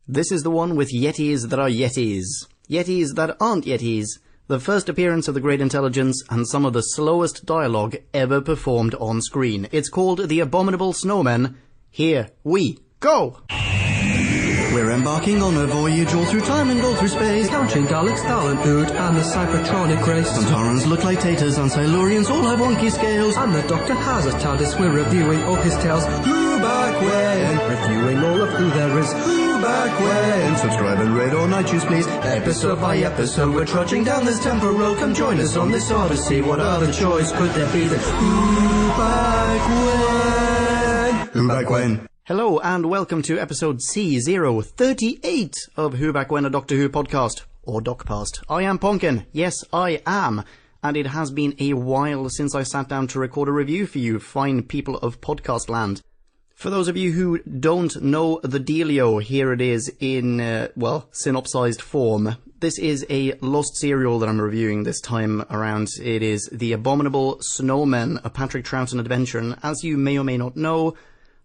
This is the one with Yetis that are Yetis. Yetis that aren't Yetis. The first appearance of the Great Intelligence and some of the slowest dialogue ever performed on screen. It's called The Abominable Snowmen. Here we go! We're embarking on a voyage all through time and all through space, counting Daleks, Talon, Ood, and the Cybertronic race. Santarans look like taters, and Silurians all have wonky scales. And the Doctor has a TARDIS, we're reviewing all his tales. Who back when? Reviewing all of who there is. Who back when? Subscribe and rate on iTunes, please. Episode by episode, we're trudging down this temporal road. Come join us on this odyssey. What other choice could there be than Who back when? Who back when? Hello and welcome to episode C038 of Who Back When, a Doctor Who podcast, or Docpast. I am Ponkin, yes I am, and it has been a while since I sat down to record a review for you fine people of podcast land. For those of you who don't know the dealio, here it is in, synopsized form. This is a lost serial that I'm reviewing this time around. It is The Abominable Snowmen, a Patrick Troughton adventure, and as you may or may not know,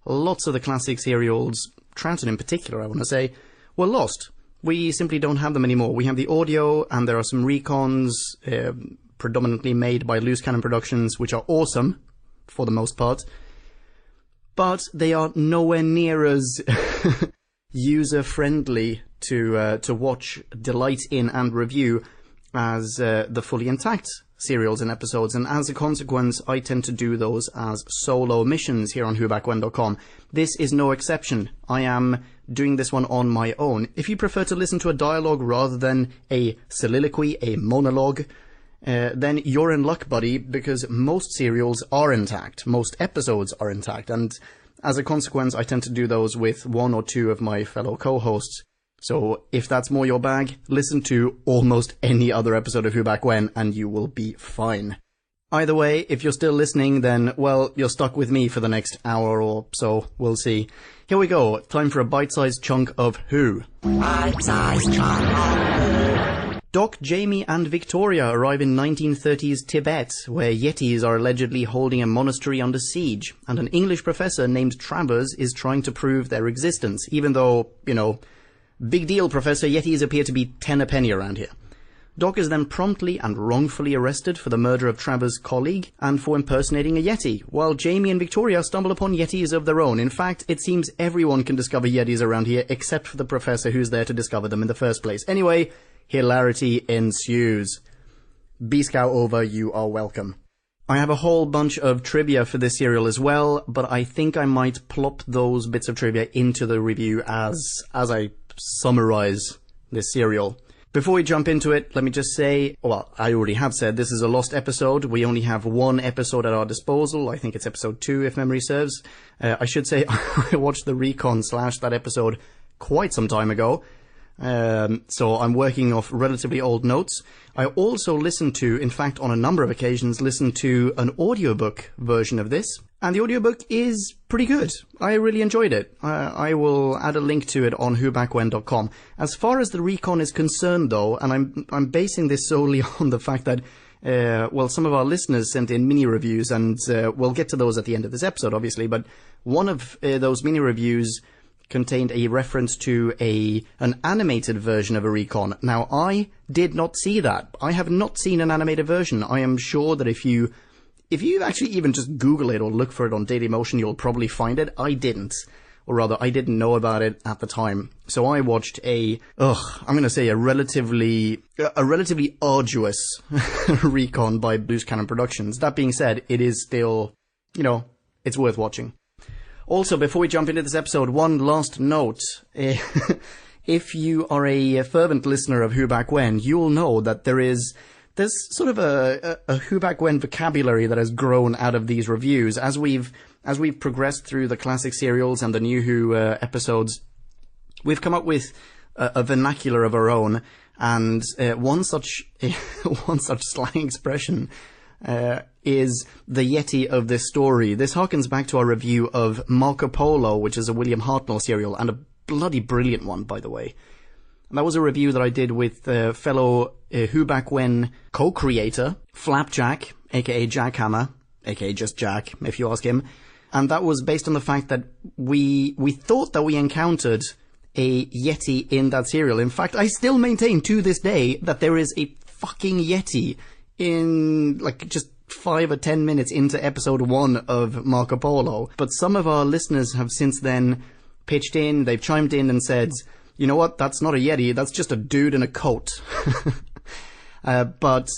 lots of the classic serials, Troughton in particular, I want to say, were lost. We simply don't have them anymore. We have the audio, and there are some recons, predominantly made by Loose Cannon Productions, which are awesome, for the most part. But they are nowhere near as user-friendly to watch, delight in, and review as the fully intact serials and episodes, and as a consequence I tend to do those as solo missions here on whobackwhen.com. This is no exception. I am doing this one on my own. If you prefer to listen to a dialogue rather than a soliloquy, a monologue, then you're in luck, buddy, because most serials are intact, most episodes are intact, and as a consequence I tend to do those with one or two of my fellow co-hosts. So, if that's more your bag, listen to almost any other episode of Who Back When, and you will be fine. Either way, if you're still listening, then, well, you're stuck with me for the next hour or so. We'll see. Here we go. Time for a bite-sized chunk of Who. Bite-sized chunk of Who. Doc, Jamie, and Victoria arrive in 1930s Tibet, where Yetis are allegedly holding a monastery under siege, and an English professor named Travers is trying to prove their existence, even though, big deal, Professor, Yetis appear to be 10 a penny around here. Doc is then promptly and wrongfully arrested for the murder of Travers' colleague and for impersonating a Yeti, while Jamie and Victoria stumble upon Yetis of their own. In fact, it seems everyone can discover Yetis around here except for the Professor who's there to discover them in the first place. Anyway, hilarity ensues. B-Scout over, you are welcome. I have a whole bunch of trivia for this serial as well, but I think I might plop those bits of trivia into the review as I summarize this serial. Before we jump into it, let me just say, well, I already have said this is a lost episode. We only have one episode at our disposal. I think it's episode 2, if memory serves. I should say I watched the recon / that episode quite some time ago. So I'm working off relatively old notes. I also listened to, in fact, on a number of occasions, listened to an audiobook version of this. And the audiobook is pretty good. I really enjoyed it. I will add a link to it on whobackwhen.com. As far as the recon is concerned, though, and I'm basing this solely on the fact that, some of our listeners sent in mini reviews, and we'll get to those at the end of this episode, obviously, but one of those mini reviews contained a reference to an animated version of a recon. Now, I did not see that. I have not seen an animated version. I am sure that if you actually even just Google it or look for it on Dailymotion, you'll probably find it. I didn't. Or rather, I didn't know about it at the time. So I watched a relatively arduous recon by Loose Cannon Productions. That being said, it is still, it's worth watching. Also, before we jump into this episode, one last note. If you are a fervent listener of Who Back When, you'll know that there's sort of a Who Back When vocabulary that has grown out of these reviews. As we've progressed through the classic serials and the New Who episodes, we've come up with a vernacular of our own, and one such slang expression is the Yeti of this story. This harkens back to our review of Marco Polo, which is a William Hartnell serial, and a bloody brilliant one, by the way. And that was a review that I did with fellow Who Back When co-creator, Flapjack, aka Jackhammer, aka just Jack, if you ask him. And that was based on the fact that we thought that we encountered a Yeti in that serial. In fact, I still maintain to this day that there is a fucking Yeti in, like, just 5 or 10 minutes into episode 1 of Marco Polo. But some of our listeners have since then pitched in, they've chimed in and said, you know what, that's not a Yeti, that's just a dude in a coat. But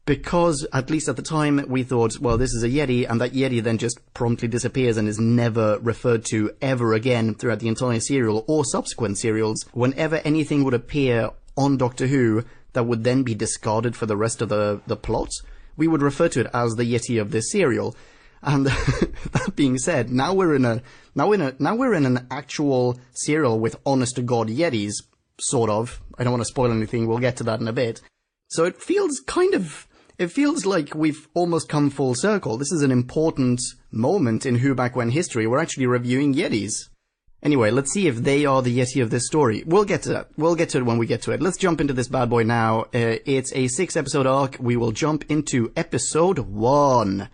because, at least at the time, we thought, well, this is a Yeti, and that Yeti then just promptly disappears and is never referred to ever again throughout the entire serial or subsequent serials, whenever anything would appear on Doctor Who that would then be discarded for the rest of the plot, we would refer to it as the Yeti of this serial. And that being said, now we're in an actual serial with honest to God Yetis, sort of. I don't want to spoil anything, we'll get to that in a bit. So it feels like we've almost come full circle. This is an important moment in Who Back When history. We're actually reviewing Yetis. Anyway, let's see if they are the Yeti of this story. We'll get to that. We'll get to it when we get to it. Let's jump into this bad boy now. It's a 6-episode arc. We will jump into episode 1.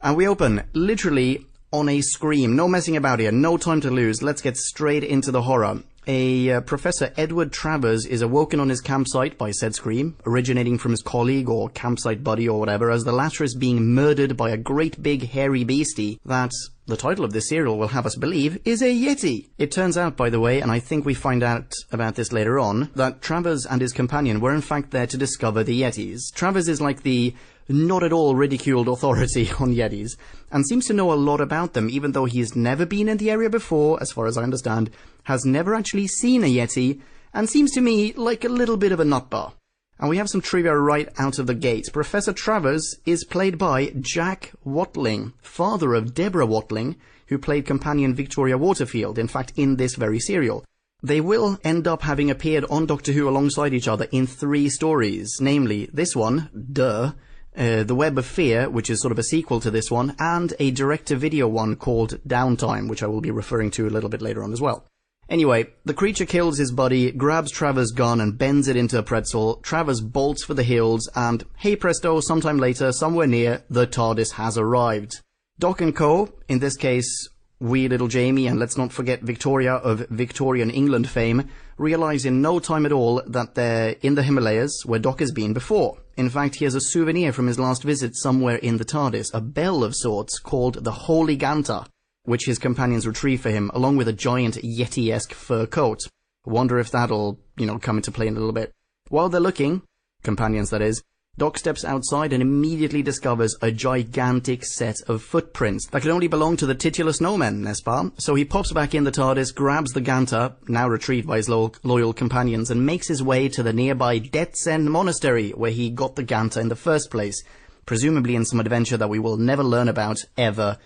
And we open, literally, on a scream. No messing about here. No time to lose. Let's get straight into the horror. Professor Edward Travers is awoken on his campsite by said scream, originating from his colleague or campsite buddy or whatever, as the latter is being murdered by a great big hairy beastie that, the title of this serial will have us believe, is a Yeti. It turns out, by the way, and I think we find out about this later on, that Travers and his companion were in fact there to discover the Yetis. Travers is like the not at all ridiculed authority on Yetis, and seems to know a lot about them, even though he's never been in the area before, as far as I understand, has never actually seen a Yeti, and seems to me like a little bit of a nutbar. And we have some trivia right out of the gate. Professor Travers is played by Jack Watling, father of Deborah Watling, who played companion Victoria Waterfield, in fact, in this very serial. They will end up having appeared on Doctor Who alongside each other in 3 stories, namely this one, The Web of Fear, which is sort of a sequel to this one, and a direct-to-video one called Downtime, which I will be referring to a little bit later on as well. Anyway, the creature kills his buddy, grabs Travers' gun and bends it into a pretzel. Travers bolts for the hills, and hey presto, sometime later, somewhere near, the TARDIS has arrived. Doc and Co., in this case, wee little Jamie, and let's not forget Victoria of Victorian England fame, realize in no time at all that they're in the Himalayas, where Doc has been before. In fact, he has a souvenir from his last visit somewhere in the TARDIS, a bell of sorts called the Holy Ganta, which his companions retrieve for him, along with a giant Yeti-esque fur coat. Wonder if that'll, come into play in a little bit. While they're looking, companions that is, Doc steps outside and immediately discovers a gigantic set of footprints that could only belong to the titular Snowmen, n'est-ce pas? So he pops back in the TARDIS, grabs the Ganta, now retrieved by his loyal companions, and makes his way to the nearby Detsen Monastery, where he got the Ganta in the first place, presumably in some adventure that we will never learn about, ever.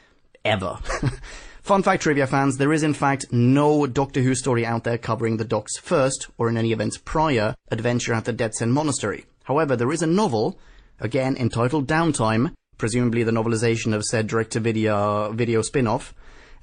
Fun fact, trivia fans, there is in fact no Doctor Who story out there covering the Doc's first, or in any event prior, adventure at the Detsen Monastery. However, there is a novel, again entitled Downtime, presumably the novelization of said direct-to-video spin-off,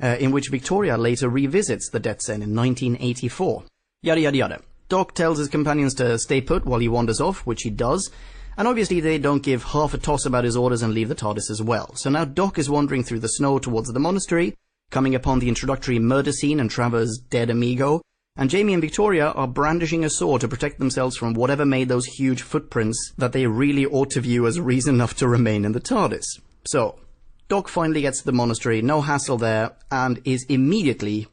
in which Victoria later revisits the Detsen in 1984. Yada yada yada. Doc tells his companions to stay put while he wanders off, which he does, and obviously they don't give half a toss about his orders and leave the TARDIS as well. So now Doc is wandering through the snow towards the monastery, coming upon the introductory murder scene and Travers' dead amigo, and Jamie and Victoria are brandishing a sword to protect themselves from whatever made those huge footprints that they really ought to view as reason enough to remain in the TARDIS. So, Doc finally gets to the monastery, no hassle there, and is immediately,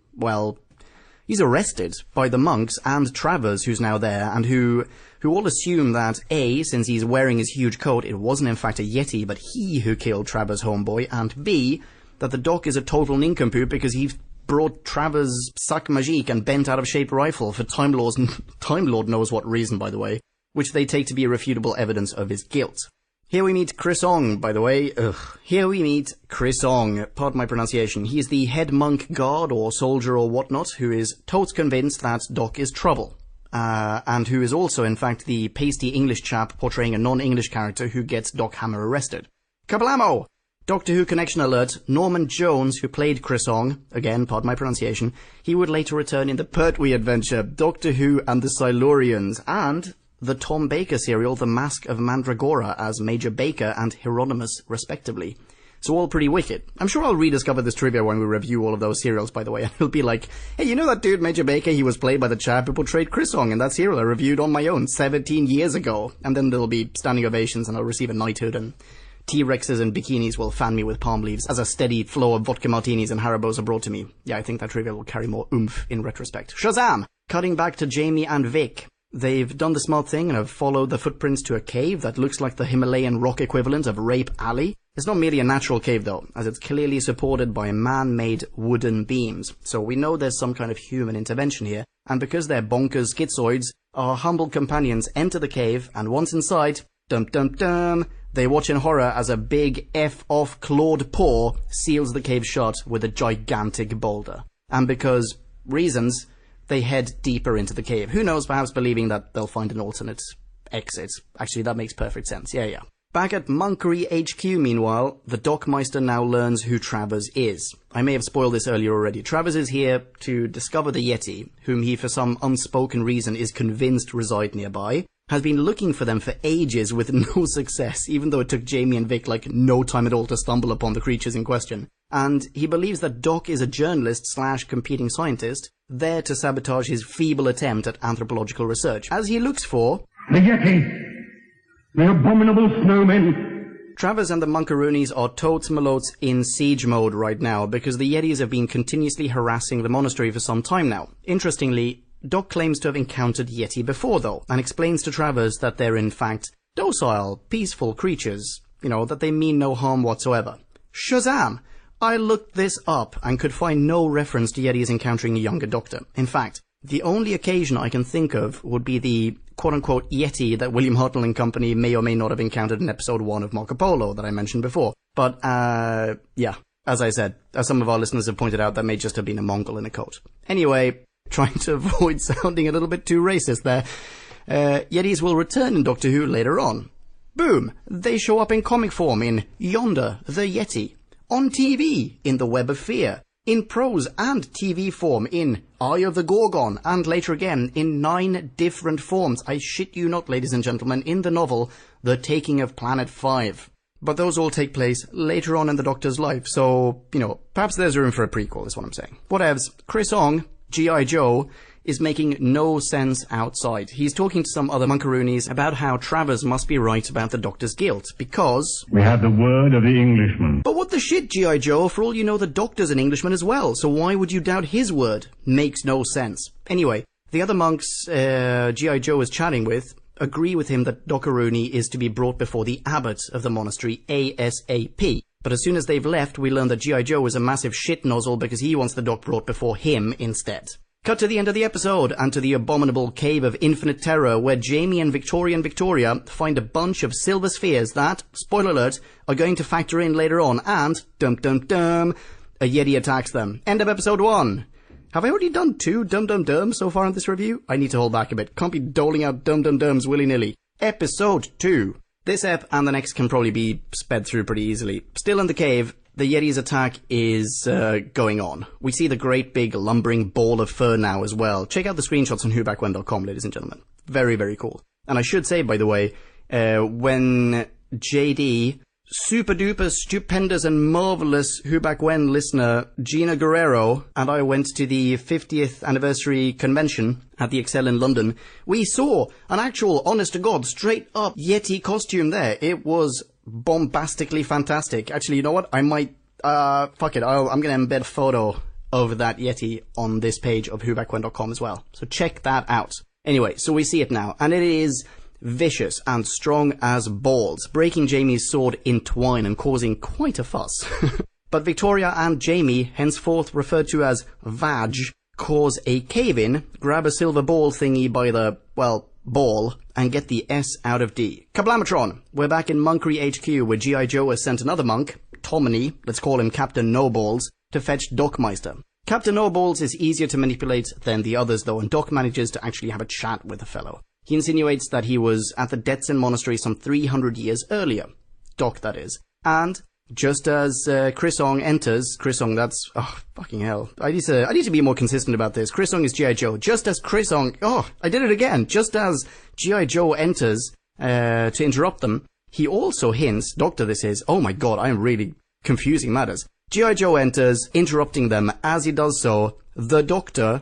he's arrested by the monks and Travers, who's now there, and who all assume that, A, since he's wearing his huge coat, it wasn't in fact a Yeti, but he who killed Travers' homeboy, and B, that the Doc is a total nincompoop because he brought Travers' sac magique and bent out-of-shape rifle for Time Lord knows what reason, by the way, which they take to be irrefutable evidence of his guilt. Here we meet Chris Ong, by the way. Here we meet Chris Ong, pardon my pronunciation. He is the head monk guard or soldier or whatnot who is totes convinced that Doc is trouble. And who is also, in fact, the pasty English chap portraying a non-English character who gets Doc Hammer arrested. Kablamo! Doctor Who connection alert, Norman Jones, who played Chris Ong, again, pardon my pronunciation, he would later return in the Pertwee adventure, Doctor Who and the Silurians, and the Tom Baker serial, The Mask of Mandragora, as Major Baker and Hieronymus, respectively. So all pretty wicked. I'm sure I'll rediscover this trivia when we review all of those serials, by the way, and it'll be like, hey, you know that dude Major Baker, he was played by the chap who portrayed Chris Ong in that serial I reviewed on my own 17 years ago. And then there'll be standing ovations and I'll receive a knighthood, and T-Rexes and bikinis will fan me with palm leaves as a steady flow of vodka martinis and Haribos are brought to me. Yeah, I think that trivia will carry more oomph in retrospect. Shazam! Cutting back to Jamie and Vic. They've done the smart thing and have followed the footprints to a cave that looks like the Himalayan rock equivalent of Rape Alley. It's not merely a natural cave though, as it's clearly supported by man-made wooden beams. So we know there's some kind of human intervention here, and because they're bonkers schizoids, our humble companions enter the cave, and once inside, dum-dum-dum, they watch in horror as a big F-off clawed paw seals the cave shut with a gigantic boulder. And because reasons, they head deeper into the cave. Who knows, perhaps believing that they'll find an alternate exit. Actually, that makes perfect sense. Yeah. Back at Monkery HQ, meanwhile, the Dockmeister now learns who Travers is. I may have spoiled this earlier already. Travers is here to discover the Yeti, whom he for some unspoken reason is convinced reside nearby. Has been looking for them for ages with no success, even though it took Jamie and Vic like no time at all to stumble upon the creatures in question. And he believes that Doc is a journalist/competing scientist, there to sabotage his feeble attempt at anthropological research, as he looks for the Yeti, the abominable snowmen. Travers and the Monkeroonies are totes malotes in siege mode right now, because the Yetis have been continuously harassing the monastery for some time now. Interestingly, Doc claims to have encountered Yeti before though, and explains to Travers that they're in fact docile, peaceful creatures, that they mean no harm whatsoever. Shazam! I looked this up and could find no reference to Yetis encountering a younger Doctor. In fact, the only occasion I can think of would be the quote-unquote Yeti that William Hartnell and company may or may not have encountered in episode 1 of Marco Polo that I mentioned before. But, yeah, as I said, as some of our listeners have pointed out, that may just have been a Mongol in a coat. Anyway, trying to avoid sounding a little bit too racist there, Yetis will return in Doctor Who later on. Boom! They show up in comic form in Yonder, the Yeti. On TV, in The Web of Fear. In prose and TV form, in Eye of the Gorgon, and later again, in 9 different forms. I shit you not, ladies and gentlemen, in the novel, The Taking of Planet 5. But those all take place later on in the Doctor's life, so, perhaps there's room for a prequel, is what I'm saying. Whatevs, Chris Ong, G.I. Joe, is making no sense outside. He's talking to some other Monkeroonies about how Travers must be right about the Doctor's guilt, because we have the word of the Englishman. But what the shit, G.I. Joe? For all you know, the Doctor's an Englishman as well, so why would you doubt his word? Makes no sense. Anyway, the other monks G.I. Joe is chatting with agree with him that Dockeroony is to be brought before the abbot of the monastery ASAP. But as soon as they've left, we learn that G.I. Joe is a massive shit nozzle because he wants the Doc brought before him instead. Cut to the end of the episode, and to the abominable Cave of Infinite Terror, where Jamie and Victoria find a bunch of silver spheres that, spoiler alert, are going to factor in later on, and, dum-dum-dum, a Yeti attacks them. End of episode 1. Have I already done 2 dum-dum-dums so far in this review? I need to hold back a bit. Can't be doling out dum-dum-dums willy-nilly. Episode 2. This ep and the next can probably be sped through pretty easily. Still in the cave, the Yeti's attack is going on. We see the great big lumbering ball of fur now as well. Check out the screenshots on whobackwen.com, ladies and gentlemen. Very, very cool. And I should say, by the way, when JD, super duper stupendous and marvelous Who Back When listener Gina Guerrero and I went to the 50th anniversary convention at the Excel in London, we saw an actual, honest to God, straight up Yeti costume there. It was bombastically fantastic. Actually, you know what? I might, fuck it, I'm gonna embed a photo of that Yeti on this page of whobackwen.com as well. So check that out. Anyway, so we see it now, and it is vicious and strong as balls, breaking Jamie's sword in twine and causing quite a fuss. But Victoria and Jamie, henceforth referred to as Vag, cause a cave-in, grab a silver ball thingy by the, ball, and get the S out of D. Kablamatron! We're back in Monkery HQ, where G.I. Joe has sent another monk, Tomini, let's call him Captain No-Balls, to fetch Dockmeister. Captain No-Balls is easier to manipulate than the others though, and Doc manages to actually have a chat with the fellow. He insinuates that he was at the Detsen Monastery some 300 years earlier. Doc, that is. And just as Chris Ong enters, Chris Ong, that's, oh, fucking hell. I need to be more consistent about this. Chris Ong is G.I. Joe. Just as Chris Ong, I did it again. Just as G.I. Joe enters to interrupt them, he also hints, Doctor this is, oh my god, I am really confusing matters. G.I. Joe enters, interrupting them. As he does so, the Doctor,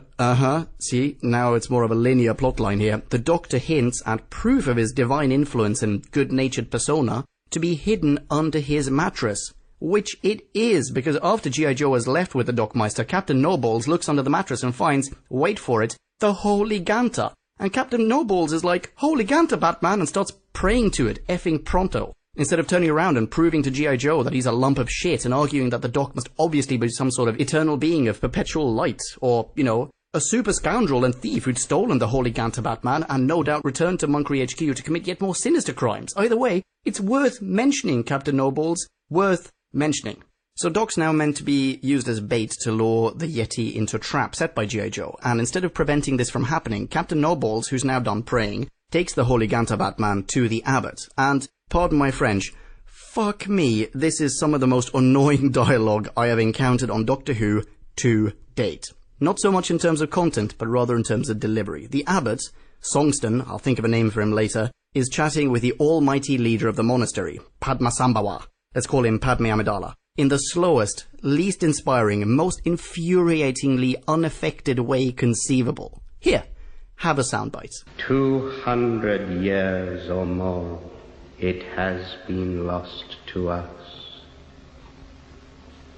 see, now it's more of a linear plotline here. The Doctor hints at proof of his divine influence and good-natured persona to be hidden under his mattress. Which it is, because after G.I. Joe has left with the Dockmeister, Captain No-Balls looks under the mattress and finds, wait for it, the Holy Ganta. And Captain No-Balls is like, Holy Ganta, Batman, and starts praying to it, effing pronto. Instead of turning around and proving to G.I. Joe that he's a lump of shit and arguing that the Doc must obviously be some sort of eternal being of perpetual light, or, you know, a super scoundrel and thief who'd stolen the Holy Ganta Batman and no doubt returned to Monkery HQ to commit yet more sinister crimes. Either way, it's worth mentioning, Captain No-Balls. Worth mentioning. So Doc's now meant to be used as bait to lure the Yeti into a trap set by G.I. Joe, and instead of preventing this from happening, Captain No-Balls, who's now done praying, takes the Holy Ganta Batman to the Abbot, and, pardon my French, fuck me, this is some of the most annoying dialogue I have encountered on Doctor Who to date. Not so much in terms of content, but rather in terms of delivery. The Abbot, Songston, I'll think of a name for him later, is chatting with the almighty leader of the monastery, Padma. Let's call him Padme Amidala. In the slowest, least inspiring, most infuriatingly unaffected way conceivable. Here, have a soundbite. 200 years or more it has been lost to us.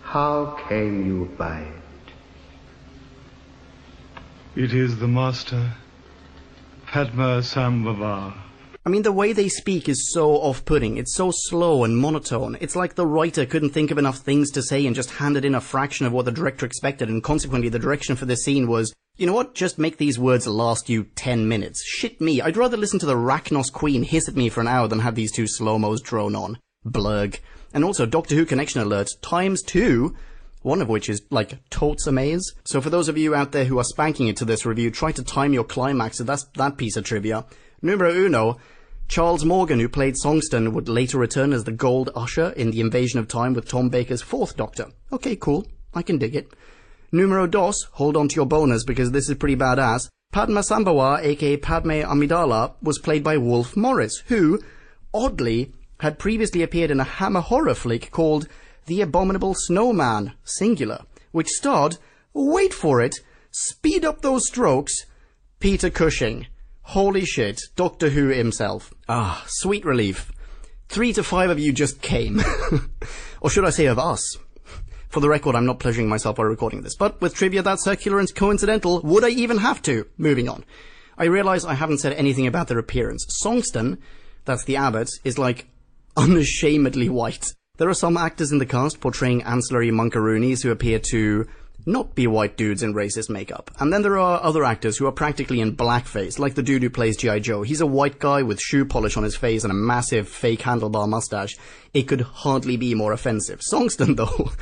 How came you by it? It is the master, Padma Sambhava. I mean, the way they speak is so off-putting. It's so slow and monotone. It's like the writer couldn't think of enough things to say and just handed in a fraction of what the director expected, and consequently the direction for this scene was, you know what, just make these words last you 10 minutes. Shit me, I'd rather listen to the Rachnos Queen hiss at me for an hour than have these two slow-mos drone on. Blurg. And also, Doctor Who connection alert, ×2, one of which is, like, totes a maze. So for those of you out there who are spanking it to this review, try to time your climax, so that's that piece of trivia. Numero uno, Charles Morgan, who played Songston, would later return as the Gold Usher in the Invasion of Time with Tom Baker's fourth Doctor. Okay, cool. I can dig it. Numero dos, hold on to your boners because this is pretty badass. Padma Sambhawa, aka Padme Amidala, was played by Wolfe Morris, who, oddly, had previously appeared in a Hammer horror flick called The Abominable Snowman, singular, which starred, wait for it, speed up those strokes, Peter Cushing. Holy shit, Doctor Who himself. Ah, sweet relief. 3 to 5 of you just came. Or should I say of us? For the record, I'm not pleasuring myself by recording this, but with trivia that circular and coincidental, would I even have to? Moving on. I realise I haven't said anything about their appearance. Songston, that's the Abbot, is like unashamedly white. There are some actors in the cast portraying ancillary monkeroonies who appear to not be white dudes in racist makeup. And then there are other actors who are practically in blackface, like the dude who plays G.I. Joe. He's a white guy with shoe polish on his face and a massive fake handlebar mustache. It could hardly be more offensive. Songston, though,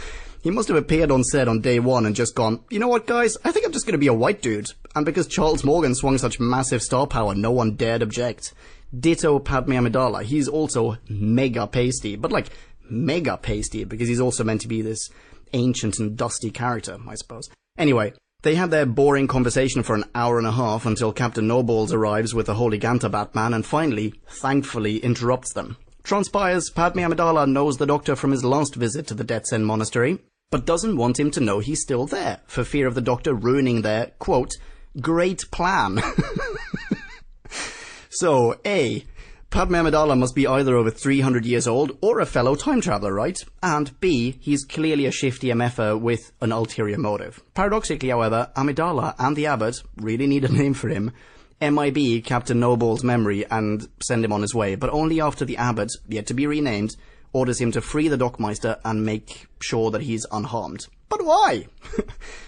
he must have appeared on set on day one and just gone, you know what, guys, I think I'm just going to be a white dude. And because Charles Morgan swung such massive star power, no one dared object. Ditto Padme Amidala. He's also mega pasty, but like mega pasty because he's also meant to be this ancient and dusty character, I suppose. Anyway, they had their boring conversation for an hour and a half until Captain No-Balls arrives with the Holy Ganta Batman and finally, thankfully, interrupts them. Transpires Padme Amidala knows the Doctor from his last visit to the Death's End Monastery, but doesn't want him to know he's still there, for fear of the Doctor ruining their, quote, great plan. So, A, Padme Amidala must be either over 300 years old or a fellow time traveller, right? And B, he's clearly a shifty MFer with an ulterior motive. Paradoxically, however, Amidala and the Abbot really need a name for him. MIB, Captain No-Balls' memory, and send him on his way, but only after the Abbot, yet to be renamed, orders him to free the Dockmeister and make sure that he's unharmed. But why?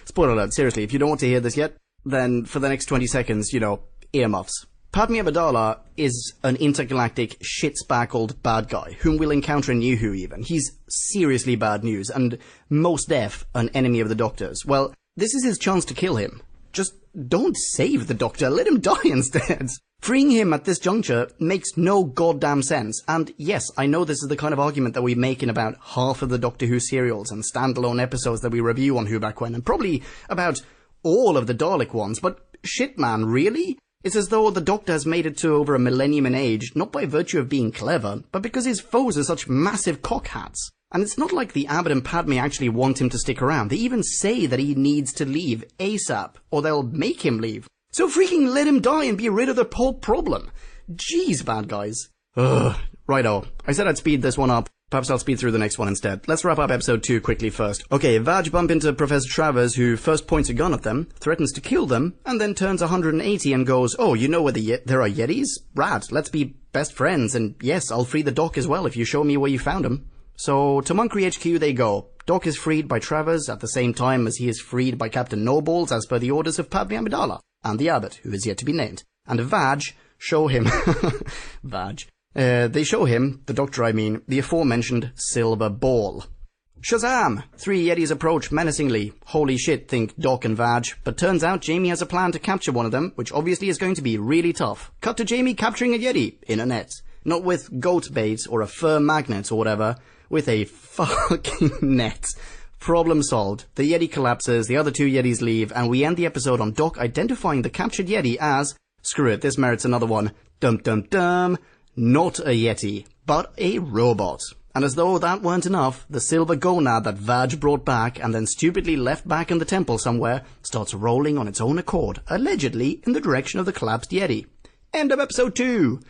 Spoiler alert, seriously, if you don't want to hear this yet, then for the next 20 seconds, you know, earmuffs. Padme Amidala is an intergalactic, shit-spackled bad guy, whom we'll encounter in New Who even. He's seriously bad news, and most def an enemy of the Doctor's. Well, this is his chance to kill him. Just don't save the Doctor, let him die instead. Freeing him at this juncture makes no goddamn sense, and yes, I know this is the kind of argument that we make in about half of the Doctor Who serials and standalone episodes that we review on Who Back When, and probably about all of the Dalek ones, but shit man, really? It's as though the Doctor has made it to over a millennium in age, not by virtue of being clever, but because his foes are such massive cockhats. And it's not like the Abbot and Padme actually want him to stick around. They even say that he needs to leave ASAP, or they'll make him leave. So freaking let him die and be rid of the whole problem. Jeez, bad guys. Ugh. Righto. I said I'd speed this one up. Perhaps I'll speed through the next one instead. Let's wrap up episode 2 quickly first. Okay, Vaj bump into Professor Travers, who first points a gun at them, threatens to kill them, and then turns 180 and goes, oh, you know where there are Yetis? Rad, let's be best friends, and yes, I'll free the Doc as well if you show me where you found him. So, to Monkery HQ they go. Doc is freed by Travers at the same time as he is freed by Captain Nobles as per the orders of Padme Amidala, and the Abbot, who is yet to be named. And Vaj show him... Vaj. They show him, the Doctor I mean, the aforementioned silver ball. Shazam! 3 Yetis approach menacingly. Holy shit, think Doc and Vaj. But turns out Jamie has a plan to capture one of them, which obviously is going to be really tough. Cut to Jamie capturing a Yeti in a net. Not with goat bait or a fur magnet or whatever, with a fucking net. Problem solved. The Yeti collapses, the other 2 Yetis leave, and we end the episode on Doc identifying the captured Yeti as, screw it, this merits another one, dum dum dum, not a Yeti, but a robot. And as though that weren't enough, the silver gonad that Vaj brought back and then stupidly left back in the temple somewhere starts rolling on its own accord, allegedly in the direction of the collapsed Yeti. End of episode 2.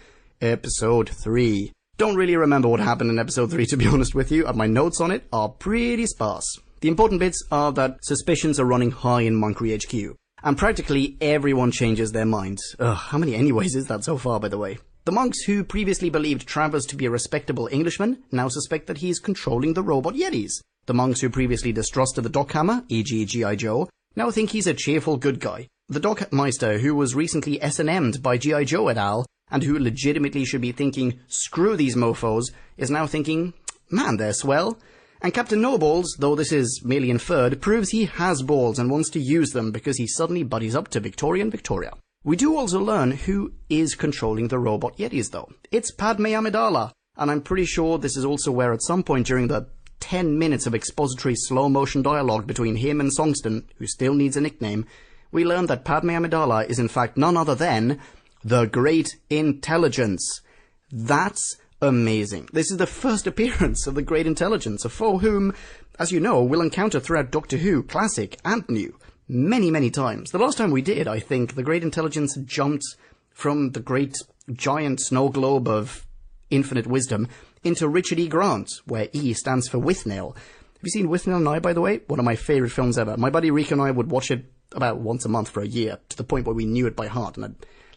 Episode 3. Don't really remember what happened in episode 3, to be honest with you, and my notes on it are pretty sparse. The important bits are that suspicions are running high in Monkery HQ, and practically everyone changes their minds. Ugh, how many anyways is that so far, by the way? The monks who previously believed Travers to be a respectable Englishman now suspect that he is controlling the robot Yetis. The monks who previously distrusted the Dockhammer, e.g. G.I. Joe, now think he's a cheerful good guy. The Dockmeister, who was recently S&M'd by G.I. Joe et al., and who legitimately should be thinking, screw these mofos, is now thinking, man, they're swell. And Captain Nobles, though this is merely inferred, proves he has balls and wants to use them because he suddenly buddies up to Victoria and Victoria. We do also learn who is controlling the robot Yetis, though. It's Padme Amidala, and I'm pretty sure this is also where at some point during the 10 minutes of expository slow-motion dialogue between him and Songston, who still needs a nickname, we learn that Padme Amidala is in fact none other than the Great Intelligence. That's amazing. This is the first appearance of the Great Intelligence, a foe whom, as you know, we'll encounter throughout Doctor Who, classic and new, many, many times. The last time we did, I think, the Great Intelligence jumped from the great giant snow globe of infinite wisdom into Richard E. Grant, where E stands for Withnail. Have you seen Withnail and I, by the way? One of my favourite films ever. My buddy Rick and I would watch it about once a month for a year, to the point where we knew it by heart, and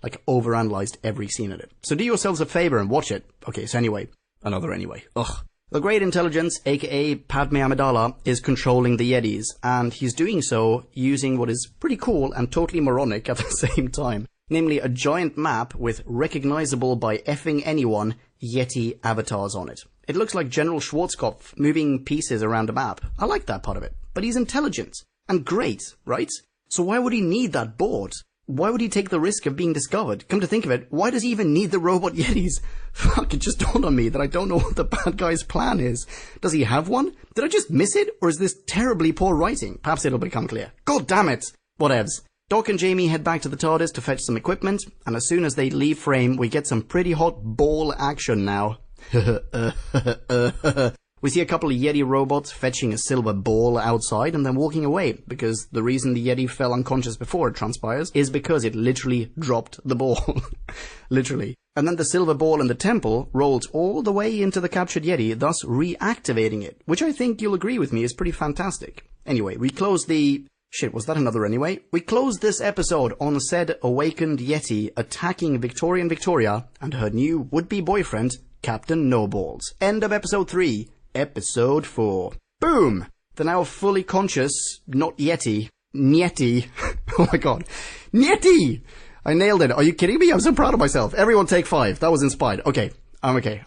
I'd overanalyzed every scene in it. So do yourselves a favour and watch it. Okay, so anyway. Another anyway. Ugh. The Great Intelligence, aka Padme Amidala, is controlling the Yetis, and he's doing so using what is pretty cool and totally moronic at the same time. Namely, a giant map with recognisable by effing anyone Yeti avatars on it. It looks like General Schwarzkopf moving pieces around a map. I like that part of it. But he's intelligent. And great, right? So why would he need that board? Why would he take the risk of being discovered? Come to think of it, why does he even need the robot Yetis? Fuck, it just dawned on me that I don't know what the bad guy's plan is. Does he have one? Did I just miss it? Or is this terribly poor writing? Perhaps it'll become clear. God damn it! Whatevs. Doc and Jamie head back to the TARDIS to fetch some equipment, and as soon as they leave frame, we get some pretty hot ball action now. We see a couple of Yeti robots fetching a silver ball outside and then walking away, because the reason the Yeti fell unconscious before it transpires is because it literally dropped the ball. Literally. And then the silver ball in the temple rolls all the way into the captured Yeti, thus reactivating it, which I think you'll agree with me is pretty fantastic. Anyway, we close the... Shit, was that another anyway? We closed this episode on said awakened Yeti attacking Victoria and Victoria and her new would-be boyfriend, Captain No-Balls. End of episode 3. Episode 4. Boom! The now fully conscious, not Yeti, Nyeti. Oh my god. Nyeti! I nailed it. Are you kidding me? I'm so proud of myself. Everyone take 5. That was inspired. Okay. I'm okay.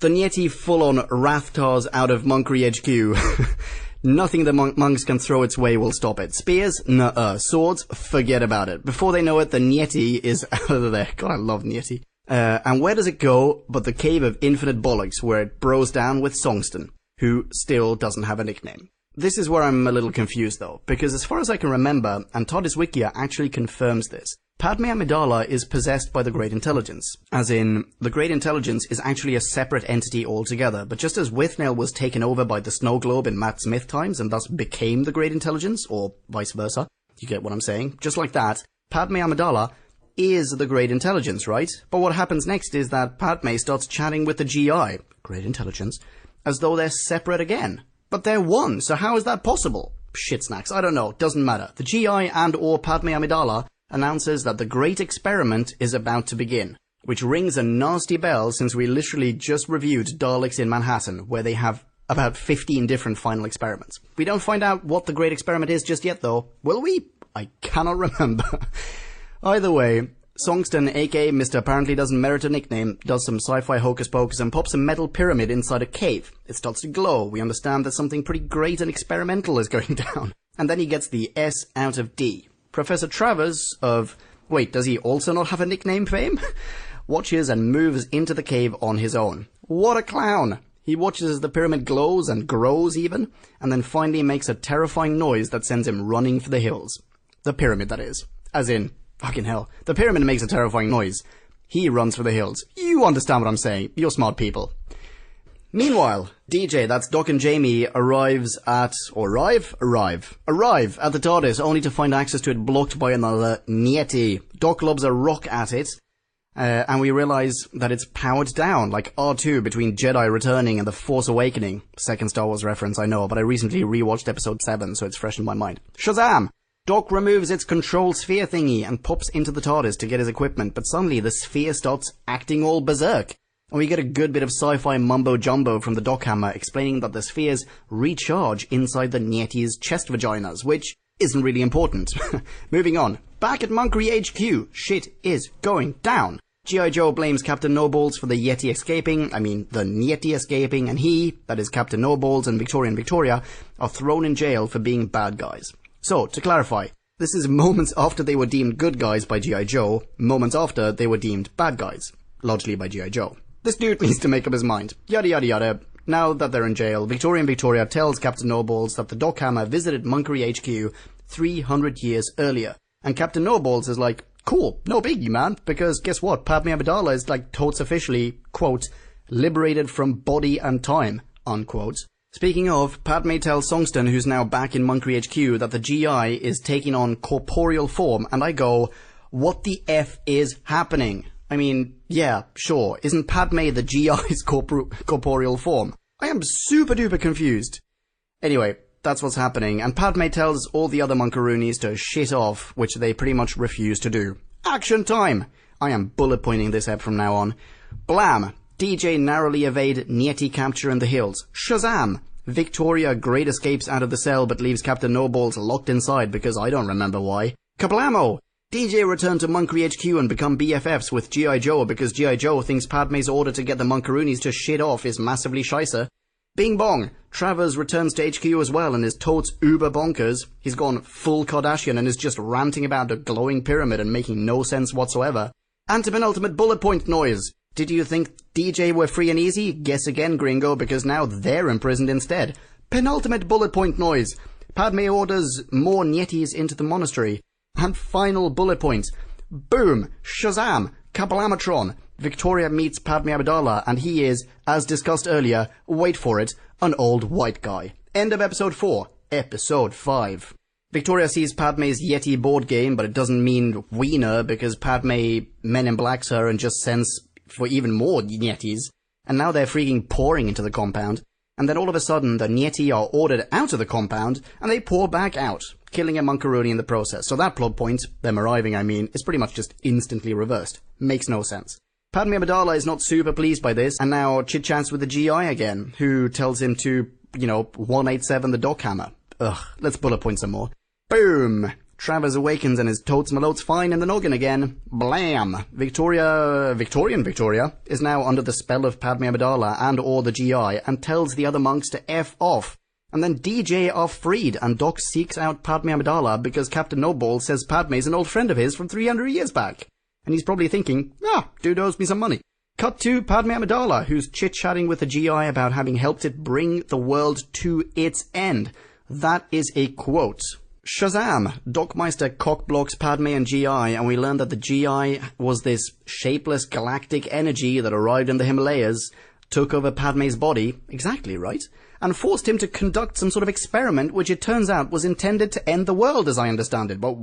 The Nyeti full-on Rathtars out of Monkery HQ. Nothing the monks can throw its way will stop it. Spears? Nuh-uh. Swords? Forget about it. Before they know it, the Nyeti is out of there. God, I love Nyeti. And where does it go but the Cave of Infinite Bollocks, where it bros down with Songston, who still doesn't have a nickname. This is where I'm a little confused though, because as far as I can remember, and TARDIS Wikia actually confirms this, Padme Amidala is possessed by the Great Intelligence. As in, the Great Intelligence is actually a separate entity altogether, but just as Withnail was taken over by the Snow Globe in Matt Smith times and thus became the Great Intelligence, or vice versa, you get what I'm saying? Just like that, Padme Amidala is the Great Intelligence, right? But what happens next is that Padme starts chatting with the GI, Great Intelligence, as though they're separate again. But they're one, so how is that possible? Shit snacks, I don't know, doesn't matter. The GI and or Padme Amidala announces that the Great Experiment is about to begin, which rings a nasty bell since we literally just reviewed Daleks in Manhattan, where they have about 15 different final experiments. We don't find out what the Great Experiment is just yet though, will we? I cannot remember. Either way, Songston, aka Mr. Apparently Doesn't Merit a Nickname, does some sci-fi hocus pocus and pops a metal pyramid inside a cave. It starts to glow. We understand that something pretty great and experimental is going down. And then he gets the S out of D. Professor Travers of... Wait, does he also not have a nickname fame? Watches and moves into the cave on his own. What a clown! He watches as the pyramid glows and grows even, and then finally makes a terrifying noise that sends him running for the hills. The pyramid, that is. As in, fucking hell. The pyramid makes a terrifying noise. He runs for the hills. You understand what I'm saying. You're smart people. Meanwhile, DJ, that's Doc and Jamie, arrive at the TARDIS only to find access to it blocked by another Yeti. Doc lobs a rock at it, and we realize that it's powered down, like R2 between Jedi Returning and The Force Awakening. Second Star Wars reference, I know, but I recently rewatched episode 7, so it's fresh in my mind. Shazam! Doc removes its control sphere thingy and pops into the TARDIS to get his equipment, but suddenly the sphere starts acting all berserk. And we get a good bit of sci-fi mumbo-jumbo from the Dockhammer explaining that the spheres recharge inside the Yeti's chest vaginas, which isn't really important. Moving on. Back at Monkery HQ, shit is going down. G.I. Joe blames Captain No-Balls for the the Yeti escaping, and he, that is Captain No-Balls and Victoria, are thrown in jail for being bad guys. So, to clarify, this is moments after they were deemed good guys by G.I. Joe, moments after they were deemed bad guys, largely by G.I. Joe. This dude needs to make up his mind. Yada yada yada. Now that they're in jail, Victoria tells Captain No-Balls that the Dockhammer visited Monkery HQ 300 years earlier. And Captain No-Balls is like, cool, no biggie, man, because guess what? Padme Amidala is like totes officially, quote, liberated from body and time, unquote. Speaking of, Padme tells Songston, who's now back in Monkery HQ, that the GI is taking on corporeal form, and I go, what the F is happening? I mean, yeah, sure, isn't Padme the GI's corporeal form? I am super duper confused. Anyway, that's what's happening, and Padme tells all the other Monkeroonies to shit off, which they pretty much refuse to do. Action time! I am bullet pointing this ep from now on. Blam! DJ narrowly evade Yeti capture in the hills. Shazam! Victoria great escapes out of the cell but leaves Captain No-Balls locked inside because I don't remember why. Kablamo! DJ returned to Monkery HQ and become BFFs with G.I. Joe because G.I. Joe thinks Padme's order to get the Monkeroonies to shit off is massively scheisse. Bing bong! Travers returns to HQ as well and is totes uber bonkers. He's gone full Kardashian and is just ranting about a glowing pyramid and making no sense whatsoever. Anti-penultimate bullet point noise! Did you think DJ were free and easy? Guess again, gringo, because now they're imprisoned instead. Penultimate bullet point noise! Padme orders more Yetis into the monastery. And final bullet point. Boom! Shazam! Kablamatron! Victoria meets Padme Amidala, and he is, as discussed earlier, wait for it, an old white guy. End of episode 4. Episode 5. Victoria sees Padme's Yeti board game, but it doesn't mean wiener, because Padme Men in Blacks her and just sends for even more Yetis, and now they're freaking pouring into the compound. And then all of a sudden, the Yeti are ordered out of the compound, and they pour back out, killing a Monkerooni in the process. So that plot point, them arriving I mean, is pretty much just instantly reversed. Makes no sense. Padme Amidala is not super pleased by this, and now chit-chats with the GI again, who tells him to, 187 the Dockhammer. Ugh, let's bullet point some more. Boom! Travers awakens and his totes malotes fine in the noggin again. Blam! Victoria is now under the spell of Padme Amidala and or the GI and tells the other monks to F off. And then DJ are freed and Doc seeks out Padme Amidala because Captain No-Ball says Padme's an old friend of his from 300 years back. And he's probably thinking, dude owes me some money. Cut to Padme Amidala, who's chit-chatting with the GI about having helped it bring the world to its end. That is a quote. Shazam! Dockmeister cockblocks Padme and GI, and we learn that the GI was this shapeless galactic energy that arrived in the Himalayas, took over Padme's body, exactly right, and forced him to conduct some sort of experiment which it turns out was intended to end the world as I understand it. But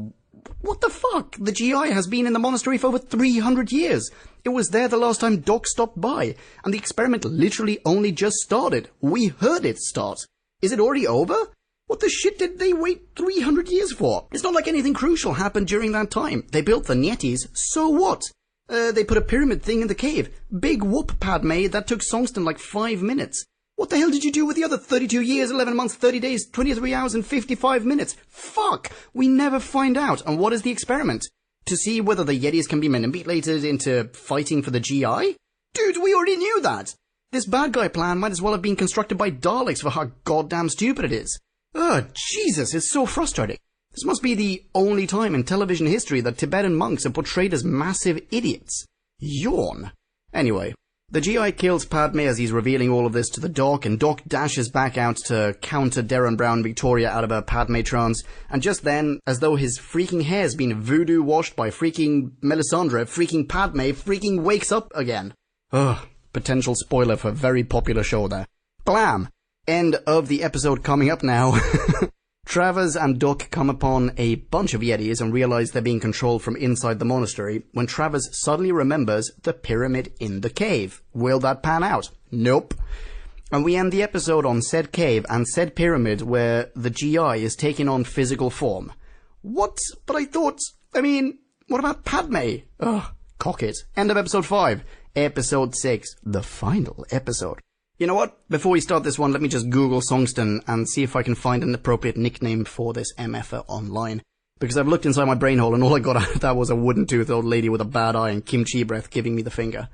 what the fuck? The GI has been in the monastery for over 300 years. It was there the last time Doc stopped by, and the experiment literally only just started. We heard it start. Is it already over? What the shit did they wait 300 years for? It's not like anything crucial happened during that time. They built the Yetis, so what? They put a pyramid thing in the cave. Big whoop, Padme, that took Songston like 5 minutes. What the hell did you do with the other 32 years, 11 months, 30 days, 23 hours and 55 minutes? Fuck! We never find out. And what is the experiment? To see whether the Yetis can be manipulated into fighting for the GI? Dude, we already knew that! This bad guy plan might as well have been constructed by Daleks for how goddamn stupid it is. Oh, Jesus, it's so frustrating. This must be the only time in television history that Tibetan monks are portrayed as massive idiots. Yawn. Anyway, the GI kills Padme as he's revealing all of this to the Doc, and Doc dashes back out to counter Darren Brown Victoria out of her Padme trance, and just then, as though his freaking hair's been voodoo washed by freaking Melisandre, freaking Padme freaking wakes up again. Ugh, potential spoiler for a very popular show there. Blam! End of the episode coming up now. Travers and Doc come upon a bunch of Yetis and realize they're being controlled from inside the monastery when Travers suddenly remembers the pyramid in the cave. Will that pan out? Nope. And we end the episode on said cave and said pyramid where the GI is taking on physical form. What? But I thought... what about Padme? Ugh, cock it. End of episode 5. Episode 6. The final episode. You know what? Before we start this one, let me just Google Songston and see if I can find an appropriate nickname for this MFer online. Because I've looked inside my brain hole and all I got out of that was a wooden-toothed old lady with a bad eye and kimchi breath giving me the finger.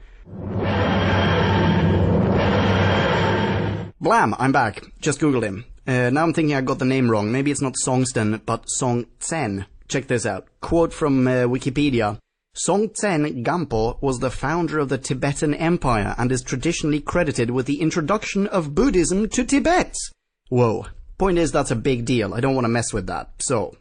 Blam! I'm back. Just Googled him. Now I'm thinking I got the name wrong. Maybe it's not Songston, but Song Tsen. Check this out. Quote from Wikipedia. Songtsen Gampo was the founder of the Tibetan Empire and is traditionally credited with the introduction of Buddhism to Tibet. Whoa. Point is, that's a big deal. I don't want to mess with that. So,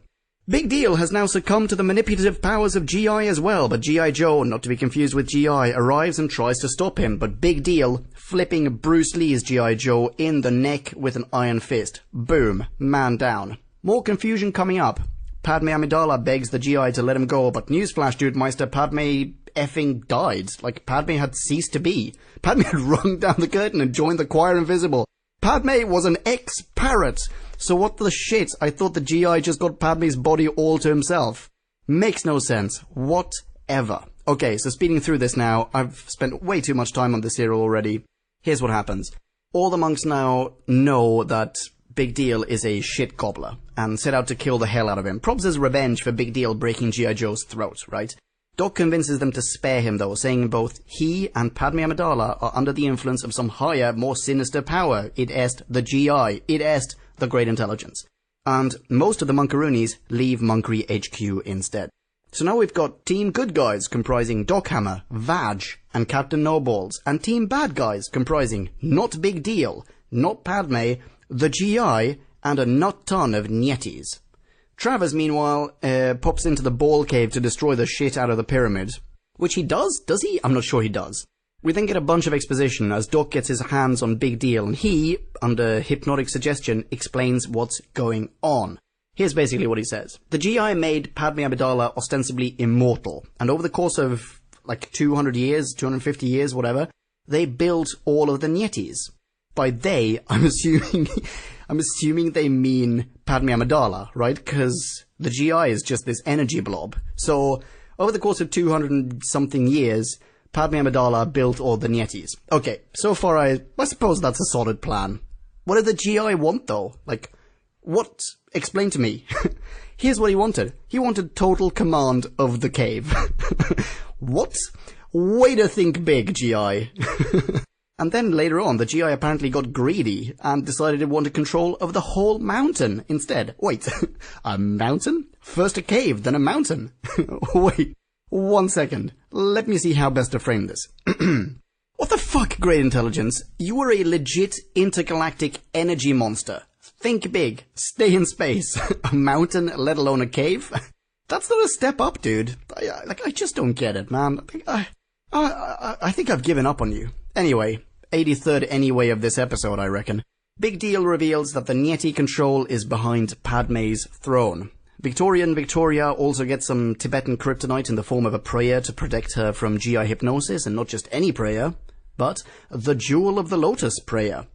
Big Deal has now succumbed to the manipulative powers of GI as well, but G.I. Joe, not to be confused with GI, arrives and tries to stop him, but Big Deal, flipping Bruce Lee's G.I. Joe in the neck with an iron fist. Boom. Man down. More confusion coming up. Padme Amidala begs the GI to let him go, but newsflash, dude meister, Padme effing died. Like, Padme had ceased to be. Padme had rung down the curtain and joined the choir invisible. Padme was an ex-parrot. So what the shit? I thought the GI just got Padme's body all to himself. Makes no sense. Whatever. Okay, so speeding through this now, I've spent way too much time on this serial already. Here's what happens. All the monks now know that Big Deal is a shit gobbler, and set out to kill the hell out of him. Probs as revenge for Big Deal breaking G.I. Joe's throat, right? Doc convinces them to spare him though, saying both he and Padme Amidala are under the influence of some higher, more sinister power. Id est the GI. Id est the Great Intelligence. And most of the Monkaroonies leave Monkery HQ instead. So now we've got Team Good Guys comprising Doc Hammer, Vag, and Captain No Balls, and Team Bad Guys comprising not Big Deal, not Padme, the GI, and a nut ton of Yetis. Travers, meanwhile, pops into the ball cave to destroy the shit out of the pyramid. Which he does? Does he? I'm not sure he does. We then get a bunch of exposition as Doc gets his hands on Big Deal, and he, under hypnotic suggestion, explains what's going on. Here's basically what he says. The GI made Padme Amidala ostensibly immortal, and over the course of, 200 years, 250 years, whatever, they built all of the Yetis. By they, I'm assuming they mean Padme Amidala, right? Because the GI is just this energy blob. So, over the course of 200 and something years, Padme Amidala built all the Yetis. Okay, so far I suppose that's a solid plan. What did the GI want though? What? Explain to me. Here's what he wanted. He wanted total command of the cave. What? Way to think big, GI. And then later on, the GI apparently got greedy and decided it wanted control of the whole mountain instead. Wait, a mountain? First a cave, then a mountain. Wait, 1 second. Let me see how best to frame this. What the fuck, Great Intelligence? You were a legit intergalactic energy monster. Think big. Stay in space. A mountain, let alone a cave? That's not a step up, dude. I just don't get it, man. I think I've given up on you. Anyway, 83rd anyway of this episode, I reckon. Big Deal reveals that the Yeti control is behind Padme's throne. Victoria also gets some Tibetan kryptonite in the form of a prayer to protect her from GI hypnosis, and not just any prayer, but the Jewel of the Lotus prayer.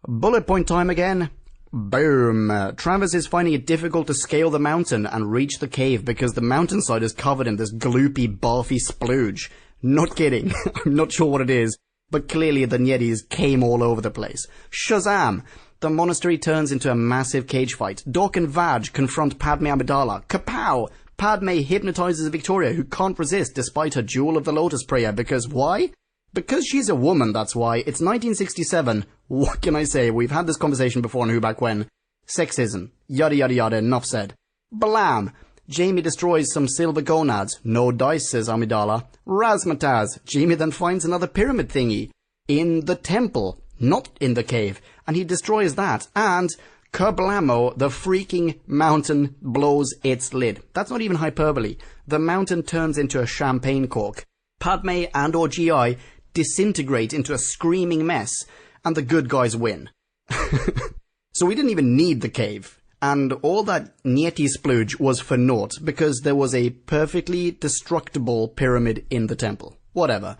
Bullet point time again. Boom. Travers is finding it difficult to scale the mountain and reach the cave because the mountainside is covered in this gloopy, barfy splooge. Not kidding. I'm not sure what it is, but clearly the Yetis came all over the place. Shazam! The monastery turns into a massive cage fight. Doc and Vaj confront Padme Amidala. Kapow! Padme hypnotizes Victoria, who can't resist despite her Jewel of the Lotus prayer, because why? Because she's a woman, that's why. It's 1967. What can I say? We've had this conversation before on Who Back When. Sexism. Yada yada yada, enough said. Blam! Jamie destroys some silver gonads. No dice, says Amidala. Razzmatazz. Jamie then finds another pyramid thingy. In the temple. Not in the cave. And he destroys that. And kerblamo, the freaking mountain blows its lid. That's not even hyperbole. The mountain turns into a champagne cork. Padme and or GI disintegrate into a screaming mess. And the good guys win. So we didn't even need the cave. And all that Yeti splooge was for naught, because there was a perfectly destructible pyramid in the temple. Whatever.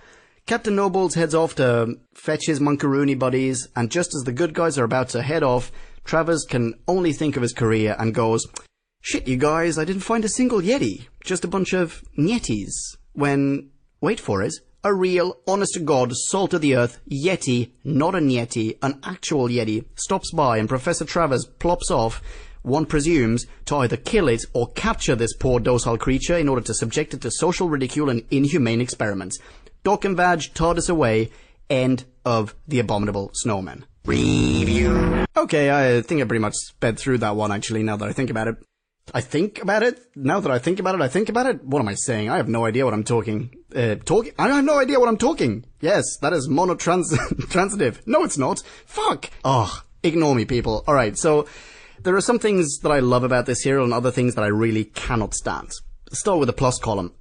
Captain Nobles heads off to fetch his Munkaroony buddies, and just as the good guys are about to head off, Travers can only think of his career and goes, "Shit, you guys, I didn't find a single Yeti. Just a bunch of Yetis." When, wait for it, a real, honest-to-God, salt-of-the-earth Yeti, not an Yeti, an actual Yeti, stops by and Professor Travers plops off, one presumes, to either kill it or capture this poor docile creature in order to subject it to social ridicule and inhumane experiments. Doc and Vaj TARDIS away. End of The Abominable Snowmen. Review. Okay, I think I pretty much sped through that one, actually, now that I think about it. Now that I think about it? What am I saying? I have no idea what I'm talking. I have no idea what I'm talking. Yes, that is transitive. No, it's not. Fuck. Oh, ignore me, people. Alright, so there are some things that I love about this serial and other things that I really cannot stand. Let's start with the plus column.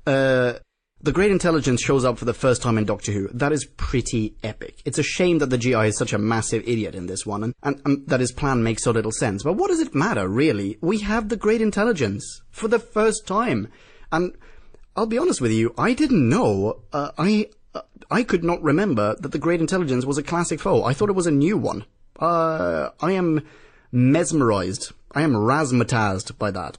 The Great Intelligence shows up for the first time in Doctor Who. That is pretty epic. It's a shame that the GI is such a massive idiot in this one, and that his plan makes so little sense. But what does it matter, really? We have the Great Intelligence for the first time. And I'll be honest with you, I didn't know. I could not remember that the Great Intelligence was a classic foe. I thought it was a new one. I am mesmerized. I am razzmatazzed by that.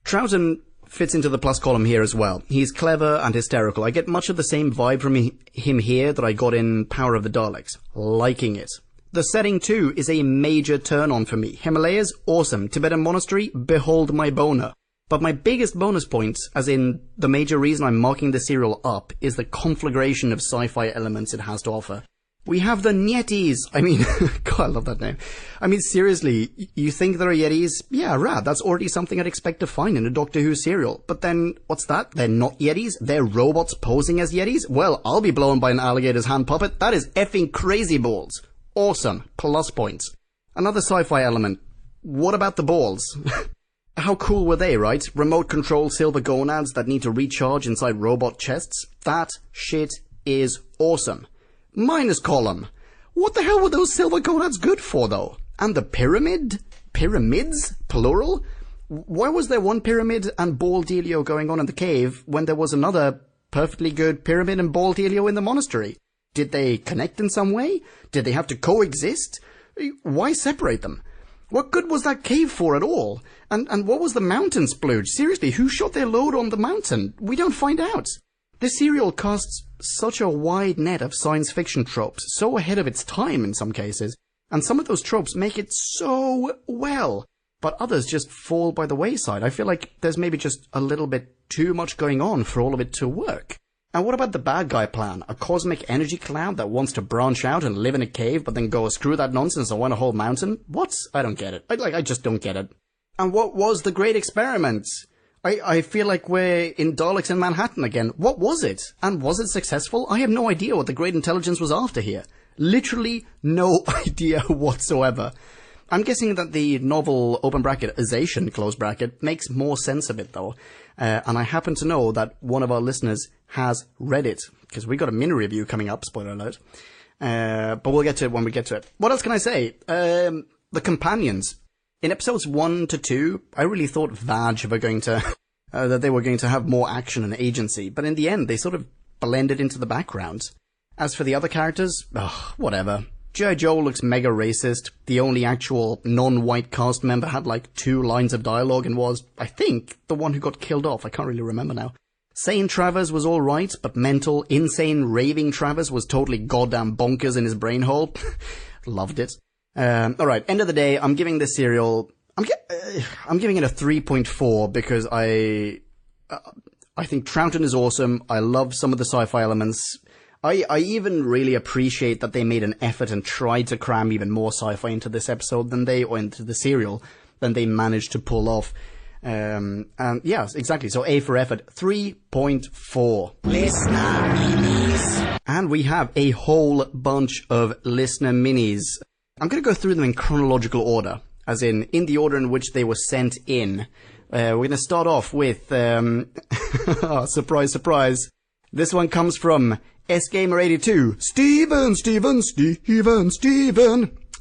Troughton fits into the plus column here as well. He's clever and hysterical. I get much of the same vibe from him here that I got in Power of the Daleks. Liking it. The setting too is a major turn on for me. Himalayas, awesome. Tibetan monastery, behold my boner. But my biggest bonus point, as in the major reason I'm marking the serial up, is the conflagration of sci-fi elements it has to offer. We have the Yetis. I mean, God, I love that name. I mean, seriously, you think there are Yetis? Yeah, rad. That's already something I'd expect to find in a Doctor Who serial. But then, what's that? They're not Yetis? They're robots posing as Yetis? Well, I'll be blown by an alligator's hand puppet. That is effing crazy balls. Awesome. Plus points. Another sci-fi element. What about the balls? How cool were they, right? Remote control silver gonads that need to recharge inside robot chests? That shit is awesome. Minus column. What the hell were those silver gonads good for, though? And the pyramid? Pyramids? Plural? Why was there one pyramid and ball dealio going on in the cave when there was another perfectly good pyramid and ball dealio in the monastery? Did they connect in some way? Did they have to coexist? Why separate them? What good was that cave for at all? And what was the mountain splooge? Seriously, who shot their load on the mountain? We don't find out. This serial casts such a wide net of science fiction tropes, so ahead of its time in some cases, and some of those tropes make it so well, but others just fall by the wayside. I feel like there's maybe just a little bit too much going on for all of it to work. And what about the bad guy plan? A cosmic energy cloud that wants to branch out and live in a cave, but then go, screw that nonsense, I want a whole mountain? What? I don't get it. I just don't get it. And what was the great experiment? I feel like we're in Daleks in Manhattan again. What was it? And was it successful? I have no idea what the Great Intelligence was after here. Literally no idea whatsoever. I'm guessing that the novel, open bracket, Azation, close bracket, makes more sense of it, though. And I happen to know that one of our listeners has read it, because we got a mini review coming up, spoiler alert. But we'll get to it when we get to it. What else can I say? The companions. In episodes 1 to 2, I really thought Vaj were going to, that they were going to have more action and agency, but in the end, they sort of blended into the background. As for the other characters, whatever. G.I. Joe looks mega racist. The only actual non-white cast member had like 2 lines of dialogue and was, I think, the one who got killed off. I can't really remember now. Sane Travers was alright, but mental, insane, raving Travers was totally goddamn bonkers in his brain hole. Loved it. Alright, end of the day, I'm giving this serial, I'm giving it a 3.4 because I think Troughton is awesome. I love some of the sci-fi elements. I even really appreciate that they made an effort and tried to cram even more sci-fi into this episode or into the serial than they managed to pull off. And yes, exactly. So A for effort, 3.4. Listener minis. And we have a whole bunch of listener minis. I'm going to go through them in chronological order, as in the order in which they were sent in. We're going to start off with, surprise, surprise. This one comes from SGamer82. Steven.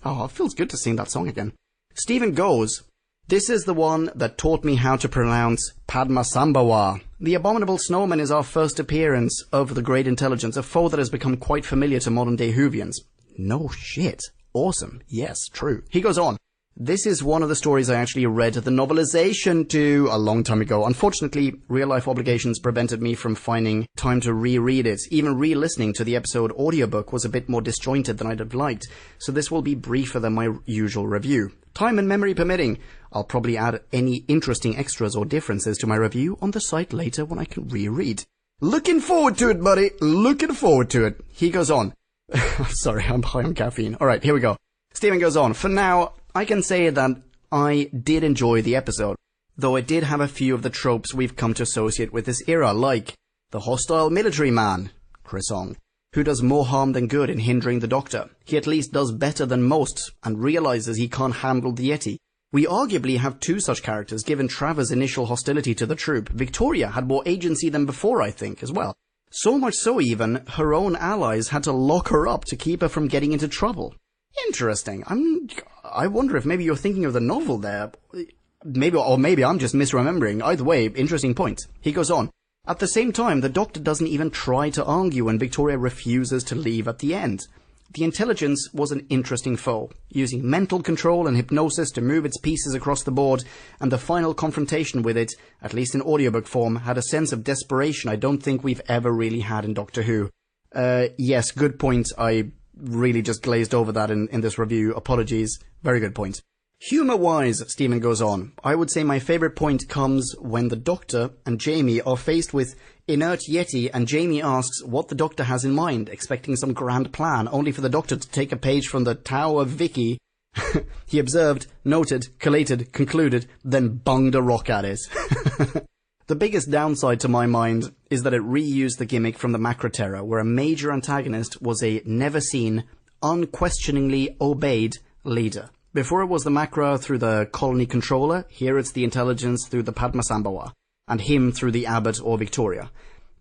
Oh, it feels good to sing that song again. Steven goes, this is the one that taught me how to pronounce Padme Sambawa. The Abominable Snowmen is our first appearance of the Great Intelligence, a foe that has become quite familiar to modern-day Whovians. No shit. Awesome. Yes, true. He goes on. This is one of the stories I actually read the novelization to a long time ago. Unfortunately, real-life obligations prevented me from finding time to reread it. Even re-listening to the episode audiobook was a bit more disjointed than I'd have liked, so this will be briefer than my usual review. Time and memory permitting, I'll probably add any interesting extras or differences to my review on the site later when I can reread. Looking forward to it, buddy. Looking forward to it. He goes on. Sorry, I'm high on caffeine. Alright, here we go. Stephen goes on. For now, I can say that I did enjoy the episode, though it did have a few of the tropes we've come to associate with this era, like the hostile military man, Crisong, who does more harm than good in hindering the Doctor. He at least does better than most, and realizes he can't handle the Yeti. We arguably have 2 such characters, given Travers' initial hostility to the troop. Victoria had more agency than before, I think, as well. So much so even, her own allies had to lock her up to keep her from getting into trouble. Interesting. I wonder if maybe you're thinking of the novel there. Maybe I'm just misremembering. Either way, interesting point. He goes on. At the same time, the Doctor doesn't even try to argue when Victoria refuses to leave at the end. The Intelligence was an interesting foe, using mental control and hypnosis to move its pieces across the board, and the final confrontation with it, at least in audiobook form, had a sense of desperation I don't think we've ever really had in Doctor Who. Yes, good point. I really just glazed over that in this review. Apologies. Very good point. Humour-wise, Stephen goes on, I would say my favourite point comes when the Doctor and Jamie are faced with inert Yeti and Jamie asks what the Doctor has in mind, expecting some grand plan, only for the Doctor to take a page from the Tao of Vicky. He observed, noted, collated, concluded, then bunged a rock at it. The biggest downside to my mind is that it reused the gimmick from the Macra Terror, where a major antagonist was a never-seen, unquestioningly obeyed leader. Before it was the Macra through the colony controller, here it's the Intelligence through the Padme Sambawa, and him through the Abbot or Victoria.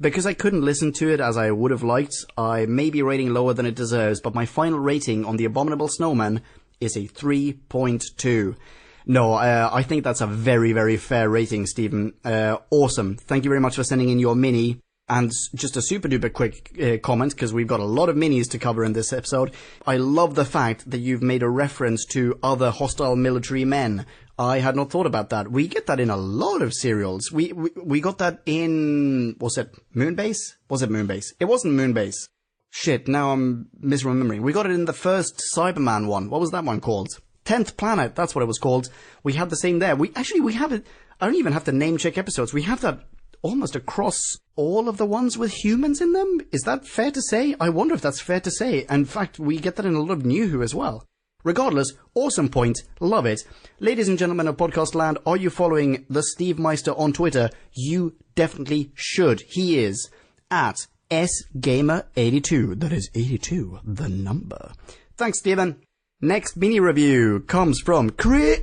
Because I couldn't listen to it as I would have liked, I may be rating lower than it deserves, but my final rating on the Abominable Snowman is a 3.2. No, I think that's a very, very fair rating, Stephen. Awesome. Thank you very much for sending in your mini. And just a super duper quick comment, because we've got a lot of minis to cover in this episode. I love the fact that you've made a reference to other hostile military men. I had not thought about that. We get that in a lot of serials. We got that in, was it Moonbase? Was it Moonbase? It wasn't Moonbase. Shit, now I'm misremembering. We got it in the first Cyberman one. What was that one called? 10th Planet, that's what it was called. We had the same there. We have it. I don't even have to name check episodes. We have that almost across all of the ones with humans in them. Is that fair to say? I wonder if that's fair to say. In fact, we get that in a lot of New Who as well. Regardless, awesome point. Love it. Ladies and gentlemen of podcast land, are you following the Steve Meister on Twitter? You definitely should. He is at SGamer82. That is 82, the number. Thanks, Stephen. Next mini review comes from Chris.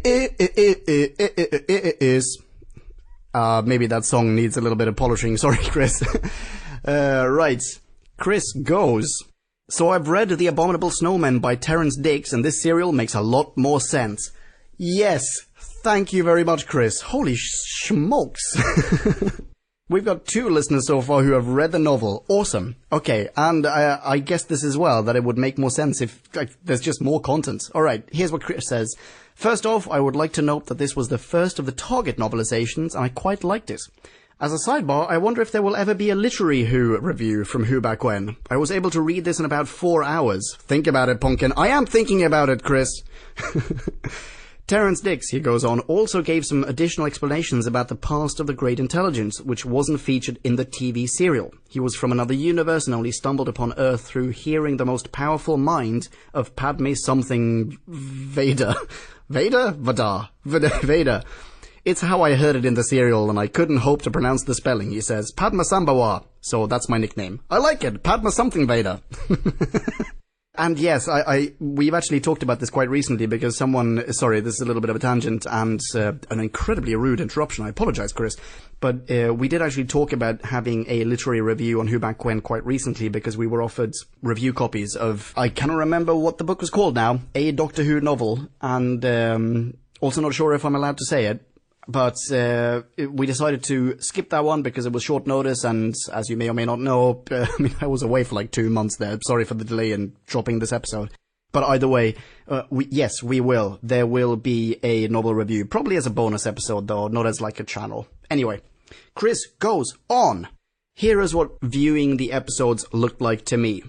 Maybe that song needs a little bit of polishing. Sorry, Chris. Right. Chris goes. So I've read The Abominable Snowmen by Terrence Dicks, and this serial makes a lot more sense. Yes. Thank you very much, Chris. Holy smokes. We've got 2 listeners so far who have read the novel. Awesome. Okay, and I guess this as well, that it would make more sense if there's just more content. Alright, here's what Chris says. First off, I would like to note that this was the first of the Target novelizations, and I quite liked it. As a sidebar, I wonder if there will ever be a literary Who review from Who Back When. I was able to read this in about 4 hours. Think about it, Pumpkin. I am thinking about it, Chris. Terrence Dicks, he goes on, also gave some additional explanations about the past of the Great Intelligence, which wasn't featured in the TV serial. He was from another universe and only stumbled upon Earth through hearing the most powerful mind of Padme something Vader. Vader? Vader. It's how I heard it in the serial, and I couldn't hope to pronounce the spelling, he says. Padma Sambawa. So that's my nickname. I like it. Padma something Vader. And yes, we've actually talked about this quite recently because someone, sorry, this is a little bit of a tangent and an incredibly rude interruption. I apologize, Chris. But we did actually talk about having a literary review on Who Back When quite recently because we were offered review copies of, I cannot remember what the book was called now, a Doctor Who novel, and also not sure if I'm allowed to say it. But we decided to skip that one because it was short notice, and as you may or may not know, I was away for like 2 months there. Sorry for the delay in dropping this episode. But either way, yes, we will. There will be a novel review, probably as a bonus episode though, not as like a channel. Anyway, Chris goes on. Here is what viewing the episodes looked like to me.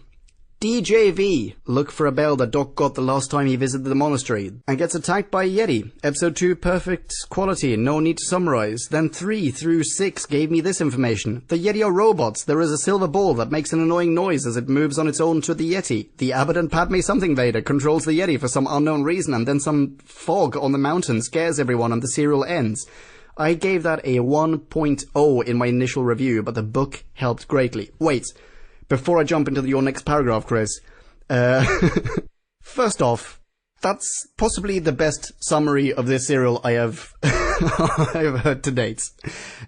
DJV, look for a bell that Doc got the last time he visited the monastery, and gets attacked by a Yeti. Episode 2, perfect quality, no need to summarize. Then 3 through 6 gave me this information. The Yeti are robots. There is a silver ball that makes an annoying noise as it moves on its own to the Yeti. The Abbot and Padme something Vader controls the Yeti for some unknown reason, and then some fog on the mountain scares everyone and the serial ends. I gave that a 1.0 in my initial review, but the book helped greatly. Wait. Before I jump into your next paragraph, Chris, first off, that's possibly the best summary of this serial I have I have heard to date.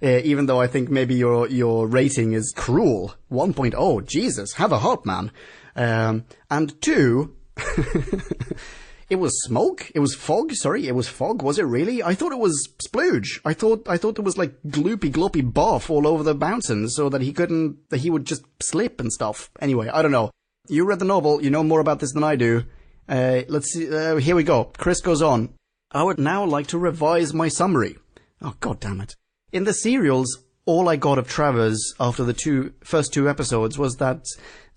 Even though I think maybe your rating is cruel. 1.0, Jesus, have a heart, man. And 2, it was smoke? It was fog? Sorry, it was fog? Was it really? I thought it was splooge. I thought there was like gloopy gloppy barf all over the mountains so that he would just slip and stuff. Anyway, I don't know. You read the novel, you know more about this than I do. Let's see, here we go. Chris goes on. I would now like to revise my summary. Oh, god damn it. In the serials, all I got of Travers after the first two episodes was that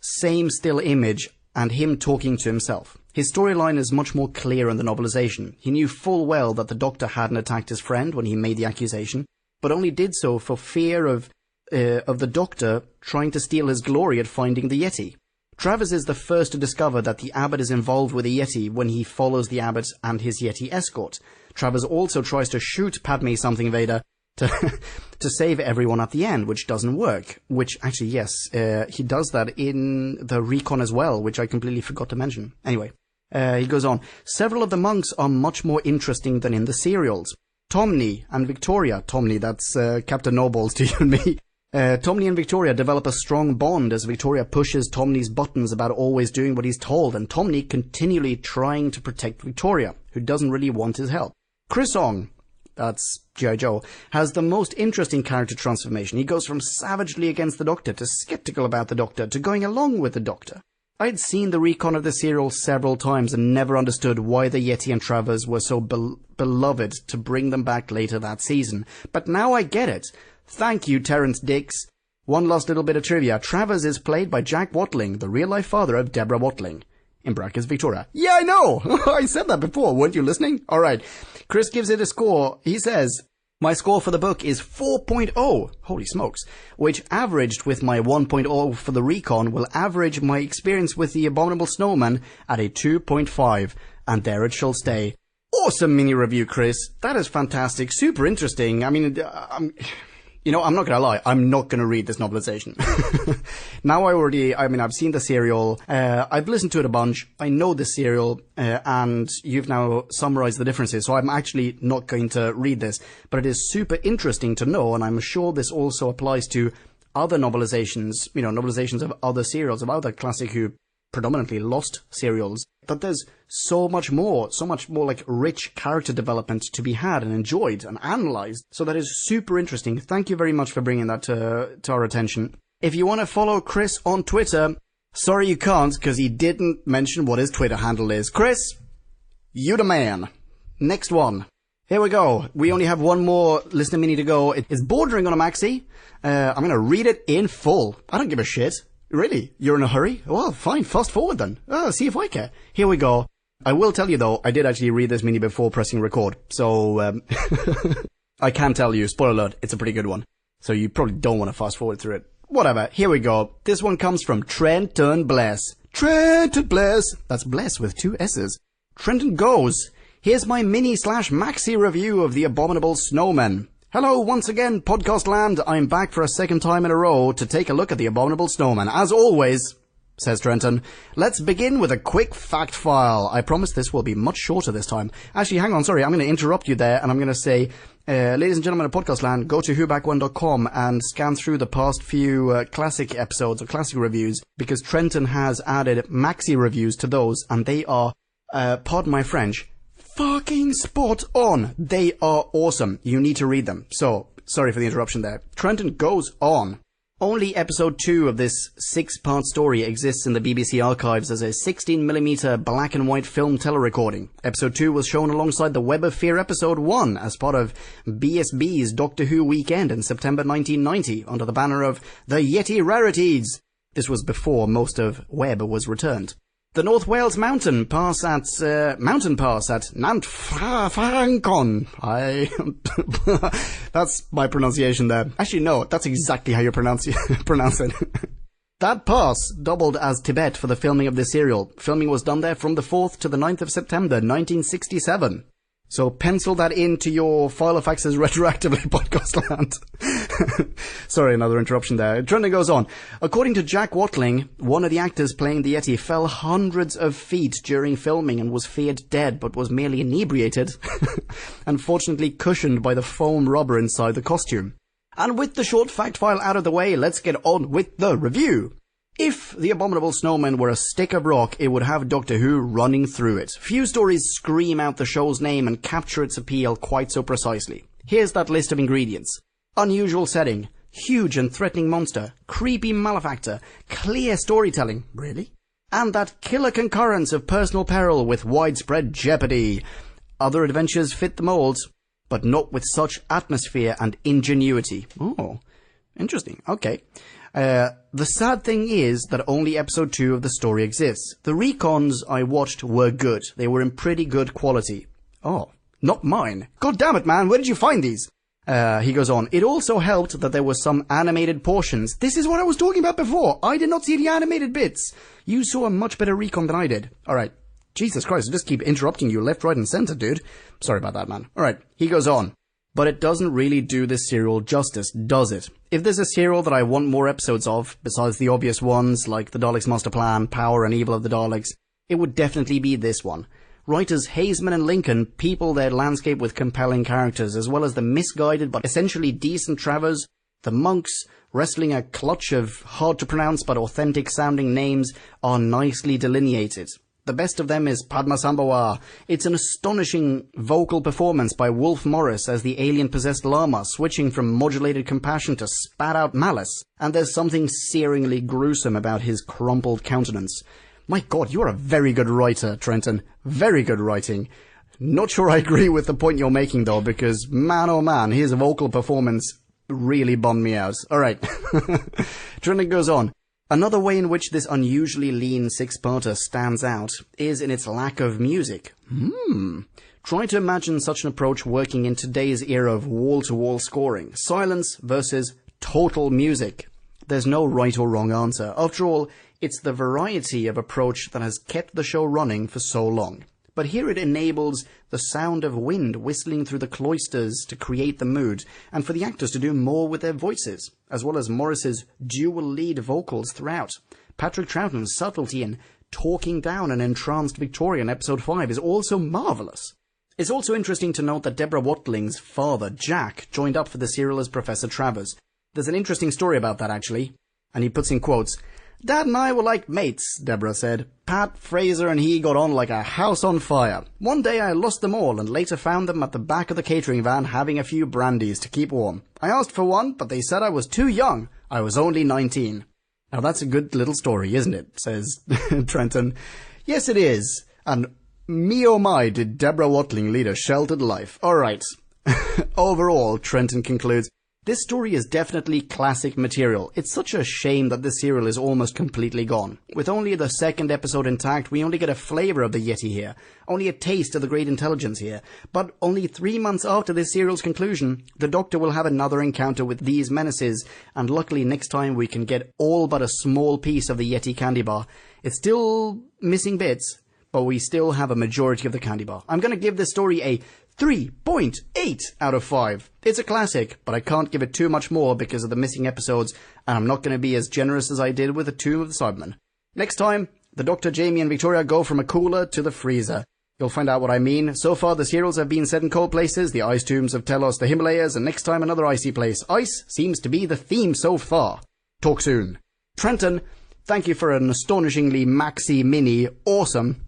same still image and him talking to himself. His storyline is much more clear in the novelization. He knew full well that the Doctor hadn't attacked his friend when he made the accusation, but only did so for fear of the Doctor trying to steal his glory at finding the Yeti. Travers is the first to discover that the Abbot is involved with the Yeti when he follows the Abbot and his Yeti escort. Travers also tries to shoot Padme something Vader to save everyone at the end, which doesn't work. Which, actually, yes, he does that in the recon as well, which I completely forgot to mention. Anyway, he goes on. Several of the monks are much more interesting than in the serials. Tomney and Victoria, Tomney, that's Captain Nobles to you and me. Tomney and Victoria develop a strong bond as Victoria pushes Tomney's buttons about always doing what he's told, and Tomney continually trying to protect Victoria, who doesn't really want his help. Chris Ong, that's G.I. Joe, has the most interesting character transformation. He goes from savagely against the Doctor to skeptical about the Doctor to going along with the Doctor. I'd seen the recon of the serial several times and never understood why the Yeti and Travers were so beloved to bring them back later that season. But now I get it. Thank you, Terrence Dicks. One last little bit of trivia. Travers is played by Jack Watling, the real-life father of Deborah Watling. In brackets, Victoria. Yeah, I know! I said that before, weren't you listening? Alright. Chris gives it a score. He says, my score for the book is 4.0. Holy smokes. Which averaged with my 1.0 for the recon will average my experience with the Abominable Snowman at a 2.5. And there it shall stay. Awesome mini review, Chris. That is fantastic. Super interesting. I mean, You know, I'm not gonna lie, I'm not gonna read this novelization. Now I've seen the serial, I've listened to it a bunch, I know the serial, and you've now summarized the differences, so I'm actually not going to read this. But it is super interesting to know, and I'm sure this also applies to other novelizations, you know, novelizations of other serials, of other Classic Who predominantly lost serials, that there's so much more like rich character development to be had and enjoyed and analyzed. So that is super interesting. Thank you very much for bringing that to our attention. If you want to follow Chris on Twitter, sorry you can't, because he didn't mention what his Twitter handle is. Chris, you the man. Next one. Here we go. We only have one more listener mini to go. It is bordering on a maxi. I'm going to read it in full. I don't give a shit. Really? You're in a hurry? Well, fine. Fast forward then. See if I care. Here we go. I will tell you though, I did actually read this mini before pressing record. So, I can tell you, spoiler alert, it's a pretty good one. So you probably don't want to fast forward through it. Whatever. Here we go. This one comes from Trenton Bless. Trenton Bless. That's Bless with 2 S's. Trenton goes. Here's my mini/maxi review of The Abominable Snowmen. Hello once again, podcast land. I'm back for a second time in a row to take a look at The Abominable Snowmen. As always, says Trenton, let's begin with a quick fact file. I promise this will be much shorter this time. Actually, hang on, sorry, I'm going to interrupt you there, and I'm going to say, ladies and gentlemen of podcast land, go to whoback1.com and scan through the past few classic episodes or classic reviews, because Trenton has added maxi reviews to those, and they are, pardon my French, fucking spot on. They are awesome. You need to read them. So, sorry for the interruption there. Trenton goes on. Only episode 2 of this 6-part story exists in the BBC archives as a 16mm black and white film telerecording. Episode 2 was shown alongside the Web of Fear episode 1 as part of BSB's Doctor Who weekend in September 1990 under the banner of the Yeti Rarities. This was before most of Web was returned. The North Wales mountain pass at Nant Francon. That's my pronunciation there. Actually, no, that's exactly how you pronounce it. That pass doubled as Tibet for the filming of this serial. Filming was done there from the 4th to the 9th of September, 1967. So pencil that into your file of faxes retroactively, podcast land. Sorry, another interruption there. Trenton goes on. According to Jack Watling, one of the actors playing the Yeti fell hundreds of feet during filming and was feared dead, but was merely inebriated, and fortunately cushioned by the foam rubber inside the costume. And with the short fact file out of the way, let's get on with the review. If The Abominable Snowmen were a stick of rock, it would have Doctor Who running through it. Few stories scream out the show's name and capture its appeal quite so precisely. Here's that list of ingredients. Unusual setting, huge and threatening monster, creepy malefactor, clear storytelling, really? And that killer concurrence of personal peril with widespread jeopardy. Other adventures fit the mould, but not with such atmosphere and ingenuity. Oh, interesting, okay. The sad thing is that only episode 2 of the story exists. The recons I watched were good. They were in pretty good quality. Oh, not mine. God damn it, man, where did you find these? He goes on. It also helped that there were some animated portions. This is what I was talking about before. I did not see the animated bits. You saw a much better recon than I did. Alright. Jesus Christ, I just keep interrupting you left, right, and center, dude. Sorry about that, man. Alright, he goes on. But it doesn't really do this serial justice, does it? If there's a serial that I want more episodes of, besides the obvious ones like The Daleks' Master Plan, Power and Evil of the Daleks, it would definitely be this one. Writers Haseman and Lincoln people their landscape with compelling characters, as well as the misguided but essentially decent Travers, the monks, wrestling a clutch of hard-to-pronounce but authentic-sounding names, are nicely delineated. The best of them is Padme. It's an astonishing vocal performance by Wolf Morris as the alien-possessed llama, switching from modulated compassion to spat-out malice. And there's something searingly gruesome about his crumpled countenance. My God, you are a very good writer, Trenton. Very good writing. Not sure I agree with the point you're making, though, because, man oh man, his vocal performance really bummed me out. Alright. Trenton goes on. Another way in which this unusually lean 6-parter stands out is in its lack of music. Try to imagine such an approach working in today's era of wall-to-wall scoring. Silence versus total music. There's no right or wrong answer. After all, it's the variety of approach that has kept the show running for so long. but here it enables the sound of wind whistling through the cloisters to create the mood, and for the actors to do more with their voices, as well as Morris's dual lead vocals throughout. Patrick Troughton's subtlety in talking down an entranced Victoria in episode 5 is also marvellous. It's also interesting to note that Deborah Watling's father, Jack, joined up for the serial as Professor Travers. There's an interesting story about that, actually, and he puts in quotes, "Dad and I were like mates," Deborah said. "Pat, Fraser and he got on like a house on fire. One day I lost them all and later found them at the back of the catering van having a few brandies to keep warm. I asked for one, but they said I was too young. I was only 19. Now that's a good little story, isn't it? Says Trenton. Yes, it is. And me oh my, did Deborah Watling lead a sheltered life. Alright. Overall, Trenton concludes, this story is definitely classic material. It's such a shame that this serial is almost completely gone. With only the second episode intact, we only get a flavour of the Yeti here. Only a taste of the great intelligence here. But only 3 months after this serial's conclusion, the Doctor will have another encounter with these menaces, and luckily next time we can get all but a small piece of the Yeti candy bar. It's still missing bits, but we still have a majority of the candy bar. I'm going to give this story a 3.8 out of 5. It's a classic, but I can't give it too much more because of the missing episodes, and I'm not going to be as generous as I did with The Tomb of the Cybermen. Next time, the Doctor, Jamie and Victoria go from a cooler to the freezer. You'll find out what I mean. So far, the serials have been set in cold places, the ice tombs of Telos, the Himalayas, and next time another icy place. Ice seems to be the theme so far. Talk soon. Trenton, thank you for an astonishingly Maxi mini. Awesome.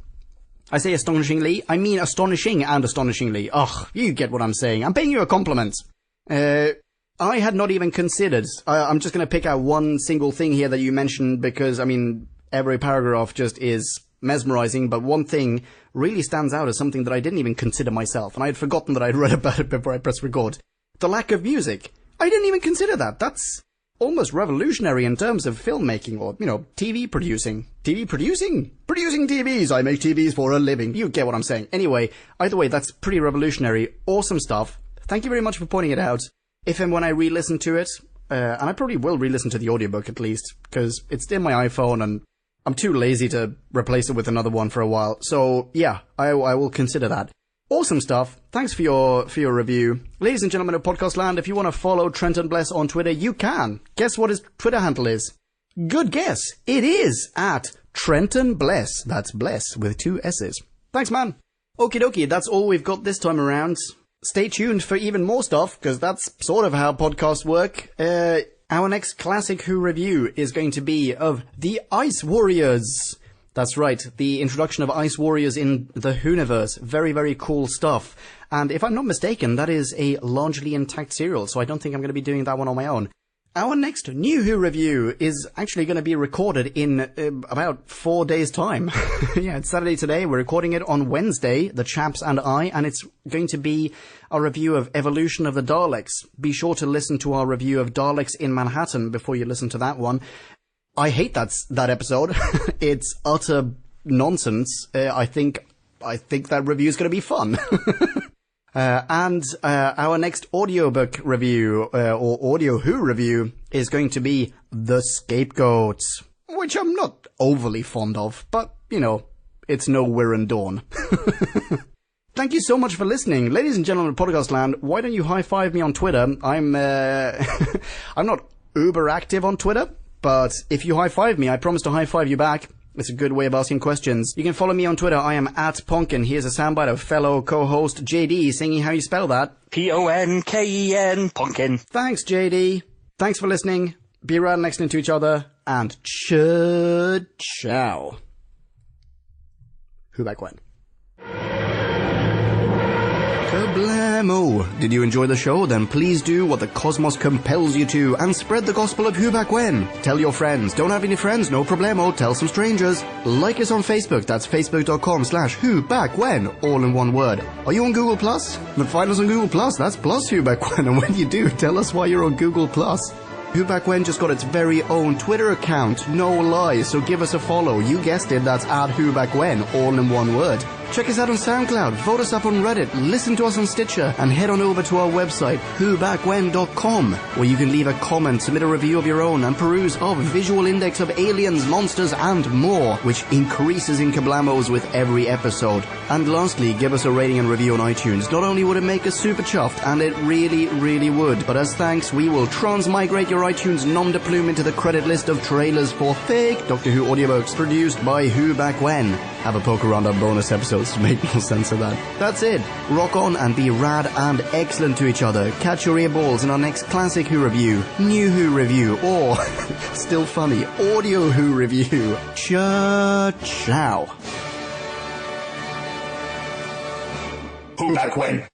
I say astonishingly, I mean astonishing and astonishingly. Ugh, you get what I'm saying. I'm paying you a compliment. I had not even considered. I'm just going to pick out one single thing here that you mentioned because, I mean, every paragraph just is mesmerizing, but one thing really stands out as something that I didn't even consider myself, and I had forgotten that I'd read about it before I pressed record. The lack of music. I didn't even consider that. That's almost revolutionary in terms of filmmaking or, TV producing. TV producing? Producing TVs. I make TVs for a living. You get what I'm saying. Anyway, either way, that's pretty revolutionary. Awesome stuff. Thank you very much for pointing it out. If and when I re-listen to it, and I probably will re-listen to the audiobook at least, because it's in my iPhone and I'm too lazy to replace it with another one for a while. So, yeah, I will consider that. Awesome stuff. Thanks for your review. Ladies and gentlemen of Podcast Land, if you want to follow Trenton Bless on Twitter, you can. Guess what his Twitter handle is? Good guess. It is at Trenton Bless. That's Bless with 2 S's. Thanks, man. Okie dokie, that's all we've got this time around. Stay tuned for even more stuff, because that's sort of how podcasts work. Our next Classic Who review is going to be of The Ice Warriors. That's right, the introduction of Ice Warriors in the Whoniverse. Very, very cool stuff. And if I'm not mistaken, that is a largely intact serial, so I don't think I'm going to be doing that one on my own. Our next New Who review is actually going to be recorded in about 4 days' time. Yeah, it's Saturday today. We're recording it on Wednesday, the chaps and I, and it's going to be a review of Evolution of the Daleks. Be sure to listen to our review of Daleks in Manhattan before you listen to that one. I hate that episode. It's utter nonsense. I think that review is going to be fun. And our next audiobook review, or Audio Who review, is going to be The Scapegoat, which I'm not overly fond of, but, it's no Wirren Dawn. Thank you so much for listening. Ladies and gentlemen of Podcast Land, why don't you high-five me on Twitter? I'm not uber active on Twitter, but if you high-five me, I promise to high-five you back. It's a good way of asking questions. You can follow me on Twitter. I am at Ponkin. Here's a soundbite of fellow co-host JD singing how you spell that. Ponken, Ponkin. Thanks, JD. Thanks for listening. Be right next to each other. And ciao. Who back when? Kablamo! Did you enjoy the show? Then please do what the cosmos compels you to and spread the gospel of Who Back When. Tell your friends. Don't have any friends? No problemo. Tell some strangers. Like us on Facebook. That's facebook.com/Who Back When. All in one word. Are you on Google+? Then find us on Google+. That's plus Who Back When. And when you do, tell us why you're on Google+. Who Back When just got its very own Twitter account. No lie. So give us a follow. You guessed it. That's @Who Back When. All in one word. Check us out on SoundCloud, vote us up on Reddit, listen to us on Stitcher, and head on over to our website, whobackwhen.com, where you can leave a comment, submit a review of your own, and peruse our visual index of aliens, monsters, and more, which increases in kablamos with every episode. And lastly, give us a rating and review on iTunes. Not only would it make us super chuffed, and it really, really would, but as thanks, we will transmigrate your iTunes nom de plume into the credit list of trailers for fake Doctor Who audiobooks produced by Who Back When. Have a poke around our bonus episodes to make more sense of that. That's it. Rock on and be rad and excellent to each other. Catch your earballs in our next classic Who review, new Who review, or, still funny, audio Who review. Ciao. Who Back When?